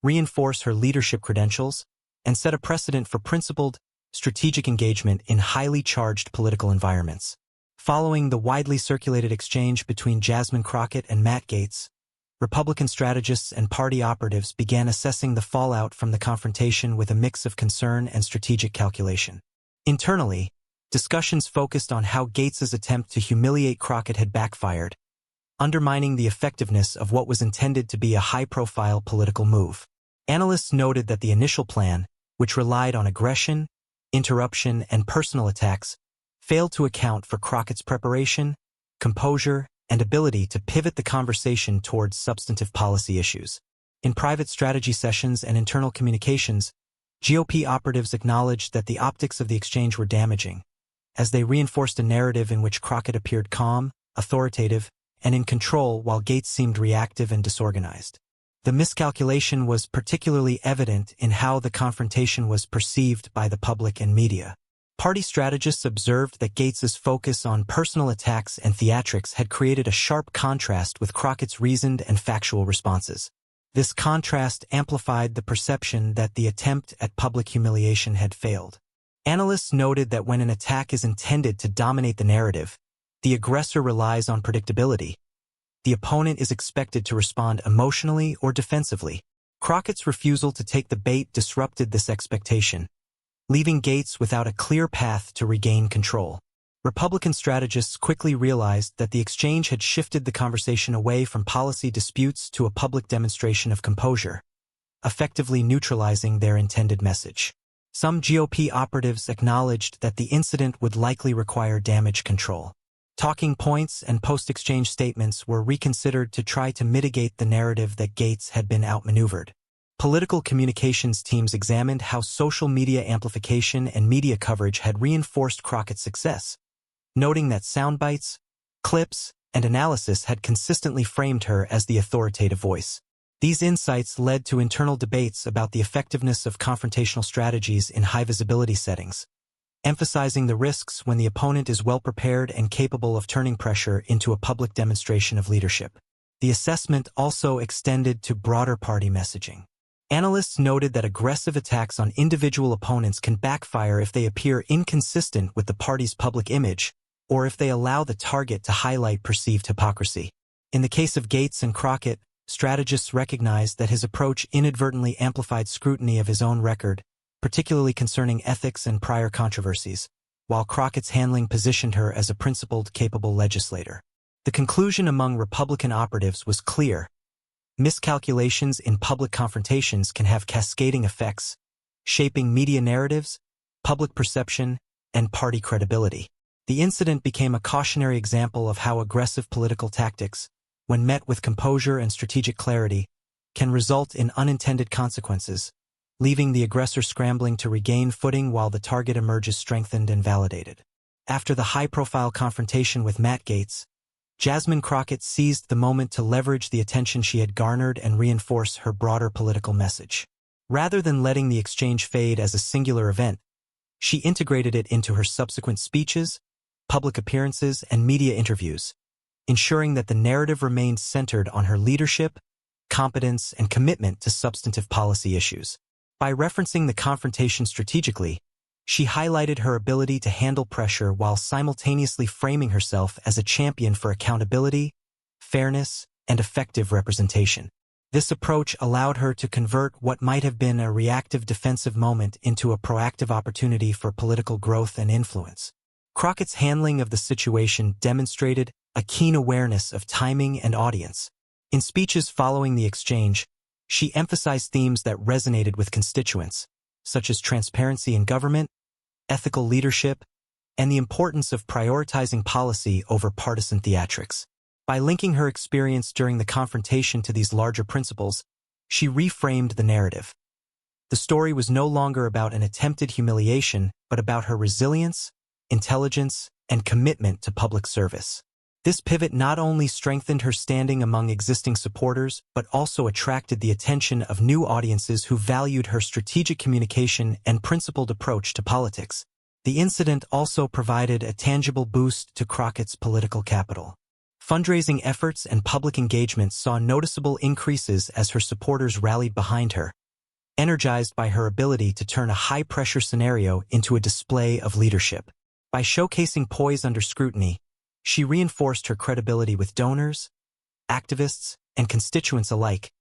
reinforce her leadership credentials, and set a precedent for principled, strategic engagement in highly charged political environments. Following the widely circulated exchange between Jasmine Crockett and Matt Gaetz, Republican strategists and party operatives began assessing the fallout from the confrontation with a mix of concern and strategic calculation. Internally, discussions focused on how Gaetz's attempt to humiliate Crockett had backfired, undermining the effectiveness of what was intended to be a high-profile political move. Analysts noted that the initial plan, which relied on aggression, interruption, and personal attacks, failed to account for Crockett's preparation, composure, and ability to pivot the conversation towards substantive policy issues. In private strategy sessions and internal communications, GOP operatives acknowledged that the optics of the exchange were damaging, as they reinforced a narrative in which Crockett appeared calm, authoritative, and in control while Gaetz seemed reactive and disorganized. The miscalculation was particularly evident in how the confrontation was perceived by the public and media. Party strategists observed that Gaetz's focus on personal attacks and theatrics had created a sharp contrast with Crockett's reasoned and factual responses. This contrast amplified the perception that the attempt at public humiliation had failed. Analysts noted that when an attack is intended to dominate the narrative, the aggressor relies on predictability. The opponent is expected to respond emotionally or defensively. Crockett's refusal to take the bait disrupted this expectation, leaving Gaetz without a clear path to regain control. Republican strategists quickly realized that the exchange had shifted the conversation away from policy disputes to a public demonstration of composure, effectively neutralizing their intended message. Some GOP operatives acknowledged that the incident would likely require damage control. Talking points and post-exchange statements were reconsidered to try to mitigate the narrative that Gaetz had been outmaneuvered. Political communications teams examined how social media amplification and media coverage had reinforced Crockett's success, noting that soundbites, clips, and analysis had consistently framed her as the authoritative voice. These insights led to internal debates about the effectiveness of confrontational strategies in high-visibility settings, emphasizing the risks when the opponent is well-prepared and capable of turning pressure into a public demonstration of leadership. The assessment also extended to broader party messaging. Analysts noted that aggressive attacks on individual opponents can backfire if they appear inconsistent with the party's public image, or if they allow the target to highlight perceived hypocrisy. In the case of Gaetz and Crockett, strategists recognized that his approach inadvertently amplified scrutiny of his own record, particularly concerning ethics and prior controversies, while Crockett's handling positioned her as a principled, capable legislator. The conclusion among Republican operatives was clear. Miscalculations in public confrontations can have cascading effects, shaping media narratives, public perception, and party credibility. The incident became a cautionary example of how aggressive political tactics, when met with composure and strategic clarity, can result in unintended consequences, leaving the aggressor scrambling to regain footing while the target emerges strengthened and validated. After the high-profile confrontation with Matt Gaetz, Jasmine Crockett seized the moment to leverage the attention she had garnered and reinforce her broader political message. Rather than letting the exchange fade as a singular event, she integrated it into her subsequent speeches, public appearances, and media interviews, ensuring that the narrative remained centered on her leadership, competence, and commitment to substantive policy issues. By referencing the confrontation strategically, she highlighted her ability to handle pressure while simultaneously framing herself as a champion for accountability, fairness, and effective representation. This approach allowed her to convert what might have been a reactive defensive moment into a proactive opportunity for political growth and influence. Crockett's handling of the situation demonstrated a keen awareness of timing and audience. In speeches following the exchange, she emphasized themes that resonated with constituents, such as transparency in government, ethical leadership, and the importance of prioritizing policy over partisan theatrics. By linking her experience during the confrontation to these larger principles, she reframed the narrative. The story was no longer about an attempted humiliation, but about her resilience, intelligence, and commitment to public service. This pivot not only strengthened her standing among existing supporters, but also attracted the attention of new audiences who valued her strategic communication and principled approach to politics. The incident also provided a tangible boost to Crockett's political capital. Fundraising efforts and public engagement saw noticeable increases as her supporters rallied behind her, energized by her ability to turn a high-pressure scenario into a display of leadership. By showcasing poise under scrutiny, she reinforced her credibility with donors, activists, and constituents alike,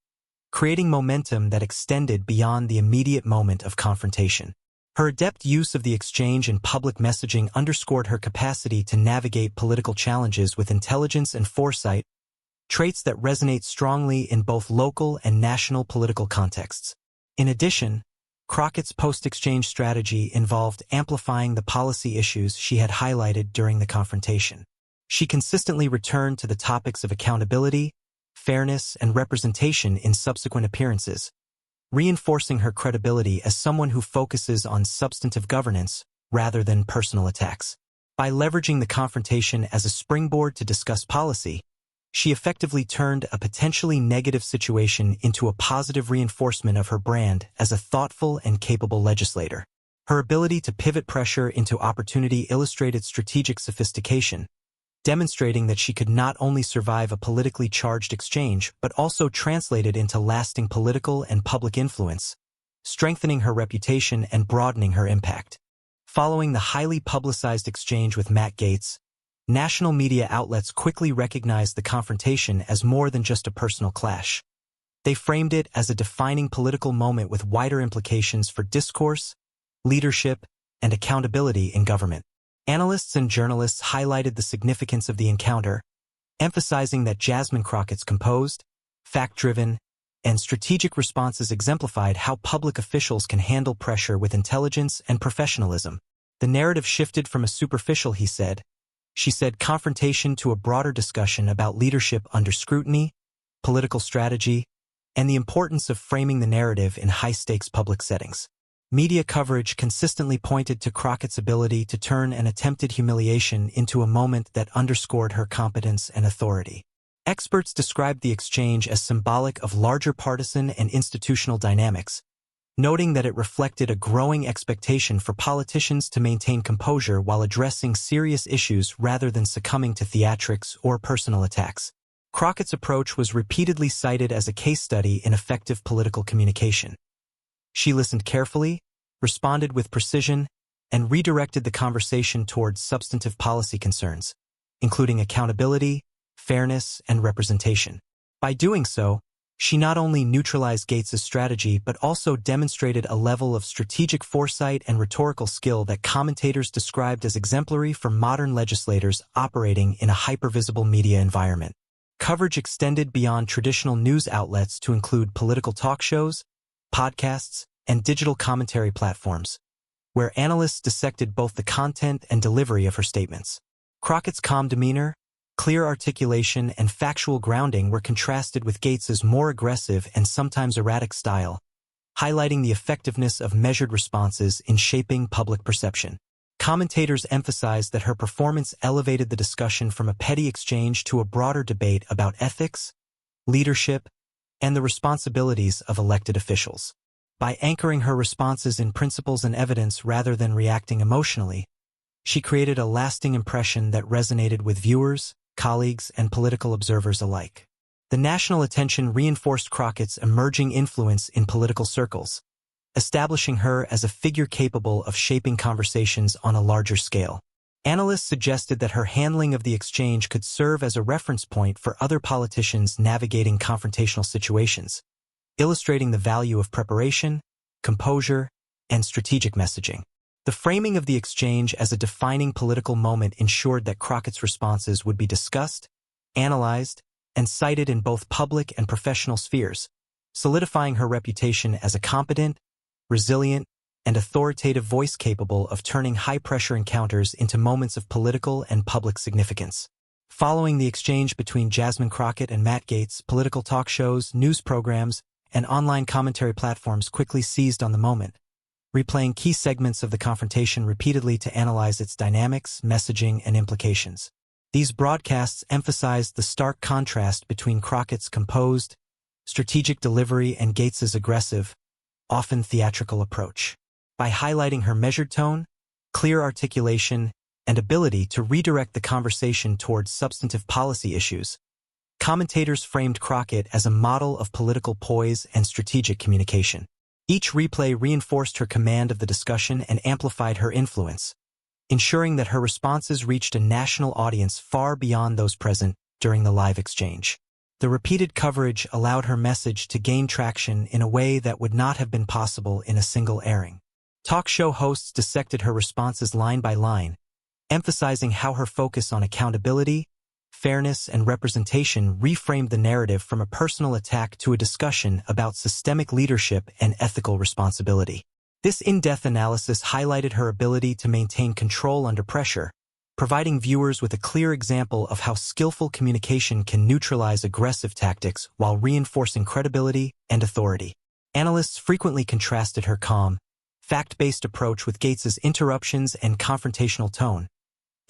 creating momentum that extended beyond the immediate moment of confrontation. Her adept use of the exchange and public messaging underscored her capacity to navigate political challenges with intelligence and foresight, traits that resonate strongly in both local and national political contexts. In addition, Crockett's post-exchange strategy involved amplifying the policy issues she had highlighted during the confrontation. She consistently returned to the topics of accountability, fairness, and representation in subsequent appearances, reinforcing her credibility as someone who focuses on substantive governance rather than personal attacks. By leveraging the confrontation as a springboard to discuss policy, she effectively turned a potentially negative situation into a positive reinforcement of her brand as a thoughtful and capable legislator. Her ability to pivot pressure into opportunity illustrated strategic sophistication, demonstrating that she could not only survive a politically charged exchange but also translate it into lasting political and public influence, strengthening her reputation and broadening her impact. Following the highly publicized exchange with Matt Gaetz, national media outlets quickly recognized the confrontation as more than just a personal clash. They framed it as a defining political moment with wider implications for discourse, leadership, and accountability in government. Analysts and journalists highlighted the significance of the encounter, emphasizing that Jasmine Crockett's composed, fact-driven, and strategic responses exemplified how public officials can handle pressure with intelligence and professionalism. The narrative shifted from a superficial she said confrontation to a broader discussion about leadership under scrutiny, political strategy, and the importance of framing the narrative in high-stakes public settings. Media coverage consistently pointed to Crockett's ability to turn an attempted humiliation into a moment that underscored her competence and authority. Experts described the exchange as symbolic of larger partisan and institutional dynamics, noting that it reflected a growing expectation for politicians to maintain composure while addressing serious issues rather than succumbing to theatrics or personal attacks. Crockett's approach was repeatedly cited as a case study in effective political communication. She listened carefully, responded with precision, and redirected the conversation towards substantive policy concerns, including accountability, fairness, and representation. By doing so, she not only neutralized Gaetz's strategy but also demonstrated a level of strategic foresight and rhetorical skill that commentators described as exemplary for modern legislators operating in a hypervisible media environment. Coverage extended beyond traditional news outlets to include political talk shows, podcasts, and digital commentary platforms, where analysts dissected both the content and delivery of her statements. Crockett's calm demeanor, clear articulation, and factual grounding were contrasted with Gaetz's more aggressive and sometimes erratic style, highlighting the effectiveness of measured responses in shaping public perception. Commentators emphasized that her performance elevated the discussion from a petty exchange to a broader debate about ethics, leadership, and the responsibilities of elected officials. By anchoring her responses in principles and evidence rather than reacting emotionally, she created a lasting impression that resonated with viewers, colleagues, and political observers alike. The national attention reinforced Crockett's emerging influence in political circles, establishing her as a figure capable of shaping conversations on a larger scale. Analysts suggested that her handling of the exchange could serve as a reference point for other politicians navigating confrontational situations, illustrating the value of preparation, composure, and strategic messaging. The framing of the exchange as a defining political moment ensured that Crockett's responses would be discussed, analyzed, and cited in both public and professional spheres, solidifying her reputation as a competent, resilient, and authoritative voice capable of turning high-pressure encounters into moments of political and public significance. Following the exchange between Jasmine Crockett and Matt Gaetz, political talk shows, news programs, and online commentary platforms quickly seized on the moment, replaying key segments of the confrontation repeatedly to analyze its dynamics, messaging, and implications. These broadcasts emphasized the stark contrast between Crockett's composed, strategic delivery and Gaetz's aggressive, often theatrical approach. By highlighting her measured tone, clear articulation, and ability to redirect the conversation towards substantive policy issues, commentators framed Crockett as a model of political poise and strategic communication. Each replay reinforced her command of the discussion and amplified her influence, ensuring that her responses reached a national audience far beyond those present during the live exchange. The repeated coverage allowed her message to gain traction in a way that would not have been possible in a single airing. Talk show hosts dissected her responses line by line, emphasizing how her focus on accountability, fairness, and representation reframed the narrative from a personal attack to a discussion about systemic leadership and ethical responsibility. This in-depth analysis highlighted her ability to maintain control under pressure, providing viewers with a clear example of how skillful communication can neutralize aggressive tactics while reinforcing credibility and authority. Analysts frequently contrasted her calm, fact-based approach with Gaetz's interruptions and confrontational tone,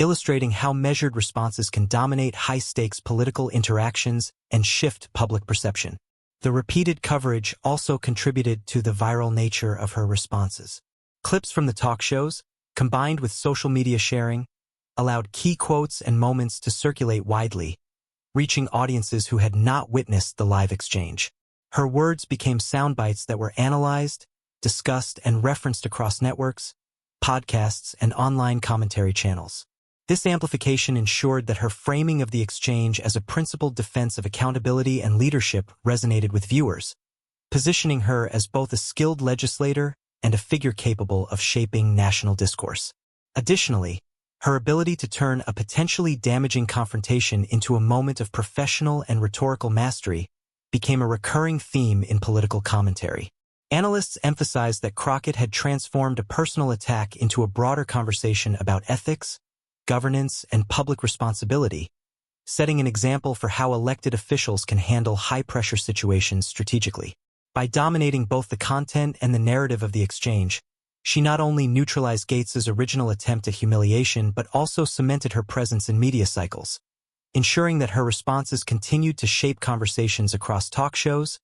illustrating how measured responses can dominate high-stakes political interactions and shift public perception. The repeated coverage also contributed to the viral nature of her responses. Clips from the talk shows, combined with social media sharing, allowed key quotes and moments to circulate widely, reaching audiences who had not witnessed the live exchange. Her words became soundbites that were analyzed, discussed, and referenced across networks, podcasts, and online commentary channels. This amplification ensured that her framing of the exchange as a principled defense of accountability and leadership resonated with viewers, positioning her as both a skilled legislator and a figure capable of shaping national discourse. Additionally, Her ability to turn a potentially damaging confrontation into a moment of professional and rhetorical mastery became a recurring theme in political commentary. Analysts emphasized that Crockett had transformed a personal attack into a broader conversation about ethics, governance, and public responsibility, setting an example for how elected officials can handle high-pressure situations strategically. By dominating both the content and the narrative of the exchange, she not only neutralized Gaetz's original attempt at humiliation but also cemented her presence in media cycles, ensuring that her responses continued to shape conversations across talk shows,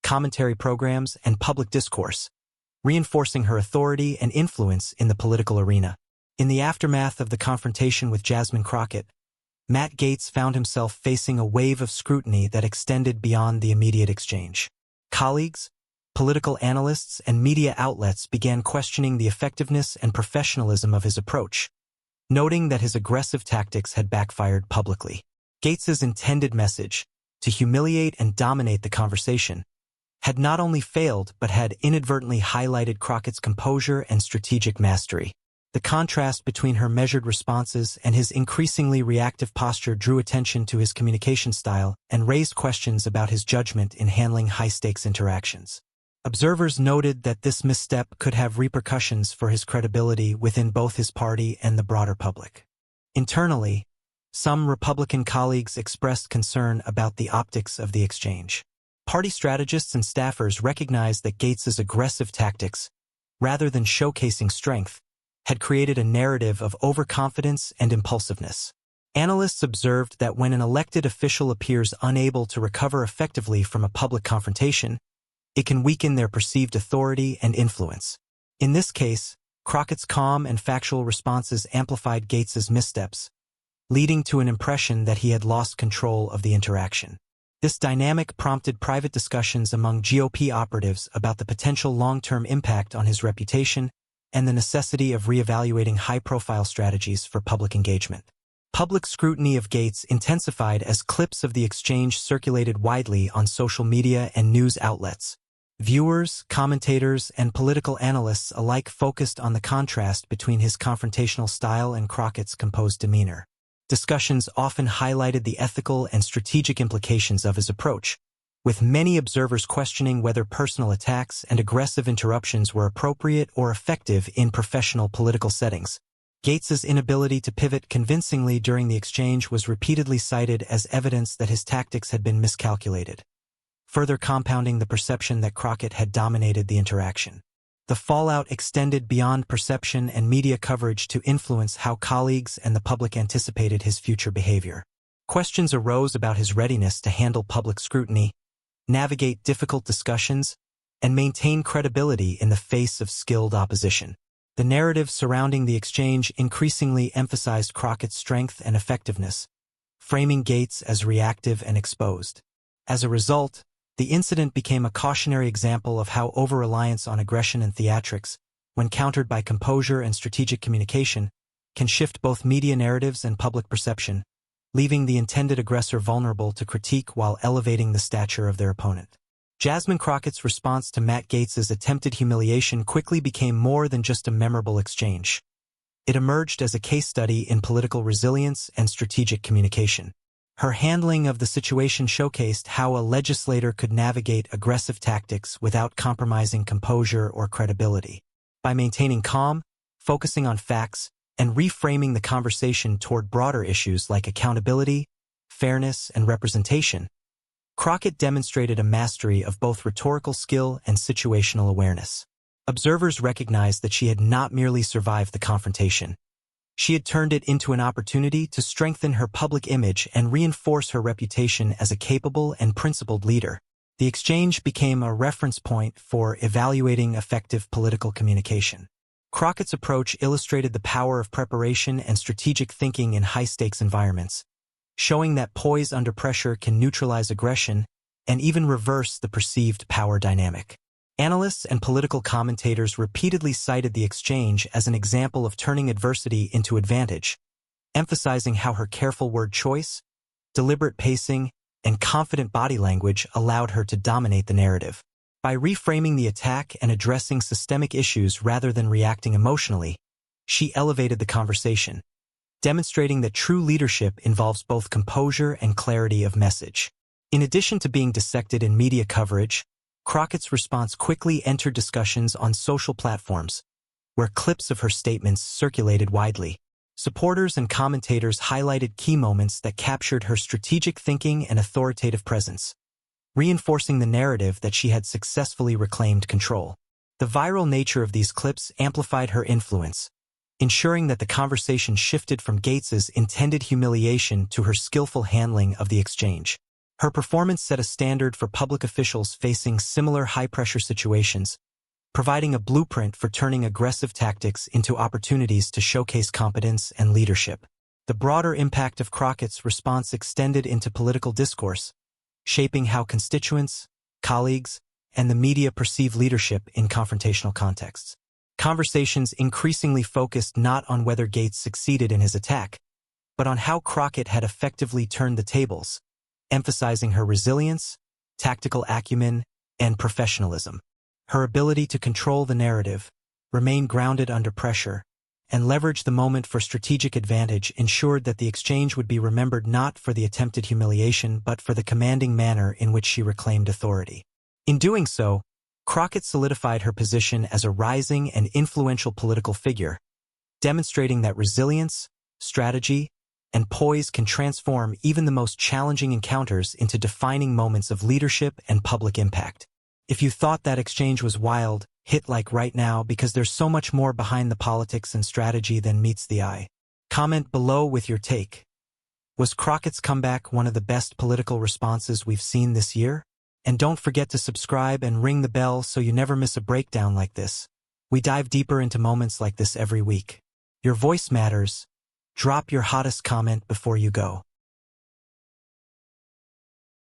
commentary programs, and public discourse, reinforcing her authority and influence in the political arena. In the aftermath of the confrontation with Jasmine Crockett, Matt Gaetz found himself facing a wave of scrutiny that extended beyond the immediate exchange. Colleagues, political analysts, and media outlets began questioning the effectiveness and professionalism of his approach, noting that his aggressive tactics had backfired publicly. Gaetz's intended message, to humiliate and dominate the conversation, had not only failed but had inadvertently highlighted Crockett's composure and strategic mastery. The contrast between her measured responses and his increasingly reactive posture drew attention to his communication style and raised questions about his judgment in handling high-stakes interactions. Observers noted that this misstep could have repercussions for his credibility within both his party and the broader public. Internally, some Republican colleagues expressed concern about the optics of the exchange. Party strategists and staffers recognized that Gaetz's aggressive tactics, rather than showcasing strength, had created a narrative of overconfidence and impulsiveness. Analysts observed that when an elected official appears unable to recover effectively from a public confrontation, it can weaken their perceived authority and influence. In this case, Crockett's calm and factual responses amplified Gaetz's missteps, leading to an impression that he had lost control of the interaction. This dynamic prompted private discussions among GOP operatives about the potential long-term impact on his reputation and the necessity of reevaluating high-profile strategies for public engagement. Public scrutiny of Gaetz intensified as clips of the exchange circulated widely on social media and news outlets. Viewers, commentators, and political analysts alike focused on the contrast between his confrontational style and Crockett's composed demeanor. Discussions often highlighted the ethical and strategic implications of his approach, with many observers questioning whether personal attacks and aggressive interruptions were appropriate or effective in professional political settings. Gaetz's inability to pivot convincingly during the exchange was repeatedly cited as evidence that his tactics had been miscalculated, further compounding the perception that Crockett had dominated the interaction. The fallout extended beyond perception and media coverage to influence how colleagues and the public anticipated his future behavior. Questions arose about his readiness to handle public scrutiny, navigate difficult discussions, and maintain credibility in the face of skilled opposition. The narrative surrounding the exchange increasingly emphasized Crockett's strength and effectiveness, framing Gaetz as reactive and exposed. As a result, the incident became a cautionary example of how over-reliance on aggression and theatrics, when countered by composure and strategic communication, can shift both media narratives and public perception, leaving the intended aggressor vulnerable to critique while elevating the stature of their opponent. Jasmine Crockett's response to Matt Gaetz's attempted humiliation quickly became more than just a memorable exchange. It emerged as a case study in political resilience and strategic communication. Her handling of the situation showcased how a legislator could navigate aggressive tactics without compromising composure or credibility. By maintaining calm, focusing on facts, and reframing the conversation toward broader issues like accountability, fairness, and representation, Crockett demonstrated a mastery of both rhetorical skill and situational awareness. Observers recognized that she had not merely survived the confrontation. She had turned it into an opportunity to strengthen her public image and reinforce her reputation as a capable and principled leader. The exchange became a reference point for evaluating effective political communication. Crockett's approach illustrated the power of preparation and strategic thinking in high-stakes environments, showing that poise under pressure can neutralize aggression and even reverse the perceived power dynamic. Analysts and political commentators repeatedly cited the exchange as an example of turning adversity into advantage, emphasizing how her careful word choice, deliberate pacing, and confident body language allowed her to dominate the narrative. By reframing the attack and addressing systemic issues rather than reacting emotionally, she elevated the conversation, demonstrating that true leadership involves both composure and clarity of message. In addition to being dissected in media coverage, Crockett's response quickly entered discussions on social platforms, where clips of her statements circulated widely. Supporters and commentators highlighted key moments that captured her strategic thinking and authoritative presence, reinforcing the narrative that she had successfully reclaimed control. The viral nature of these clips amplified her influence, ensuring that the conversation shifted from Gaetz's intended humiliation to her skillful handling of the exchange. Her performance set a standard for public officials facing similar high-pressure situations, providing a blueprint for turning aggressive tactics into opportunities to showcase competence and leadership. The broader impact of Crockett's response extended into political discourse, shaping how constituents, colleagues, and the media perceive leadership in confrontational contexts. Conversations increasingly focused not on whether Gaetz succeeded in his attack, but on how Crockett had effectively turned the tables, emphasizing her resilience, tactical acumen, and professionalism. Her ability to control the narrative, remain grounded under pressure, and leverage the moment for strategic advantage ensured that the exchange would be remembered not for the attempted humiliation but for the commanding manner in which she reclaimed authority. In doing so, Crockett solidified her position as a rising and influential political figure, demonstrating that resilience, strategy, and poise can transform even the most challenging encounters into defining moments of leadership and public impact. If you thought that exchange was wild, hit like right now because there's so much more behind the politics and strategy than meets the eye. Comment below with your take. Was Crockett's comeback one of the best political responses we've seen this year? And don't forget to subscribe and ring the bell so you never miss a breakdown like this. We dive deeper into moments like this every week. Your voice matters. Drop your hottest comment before you go.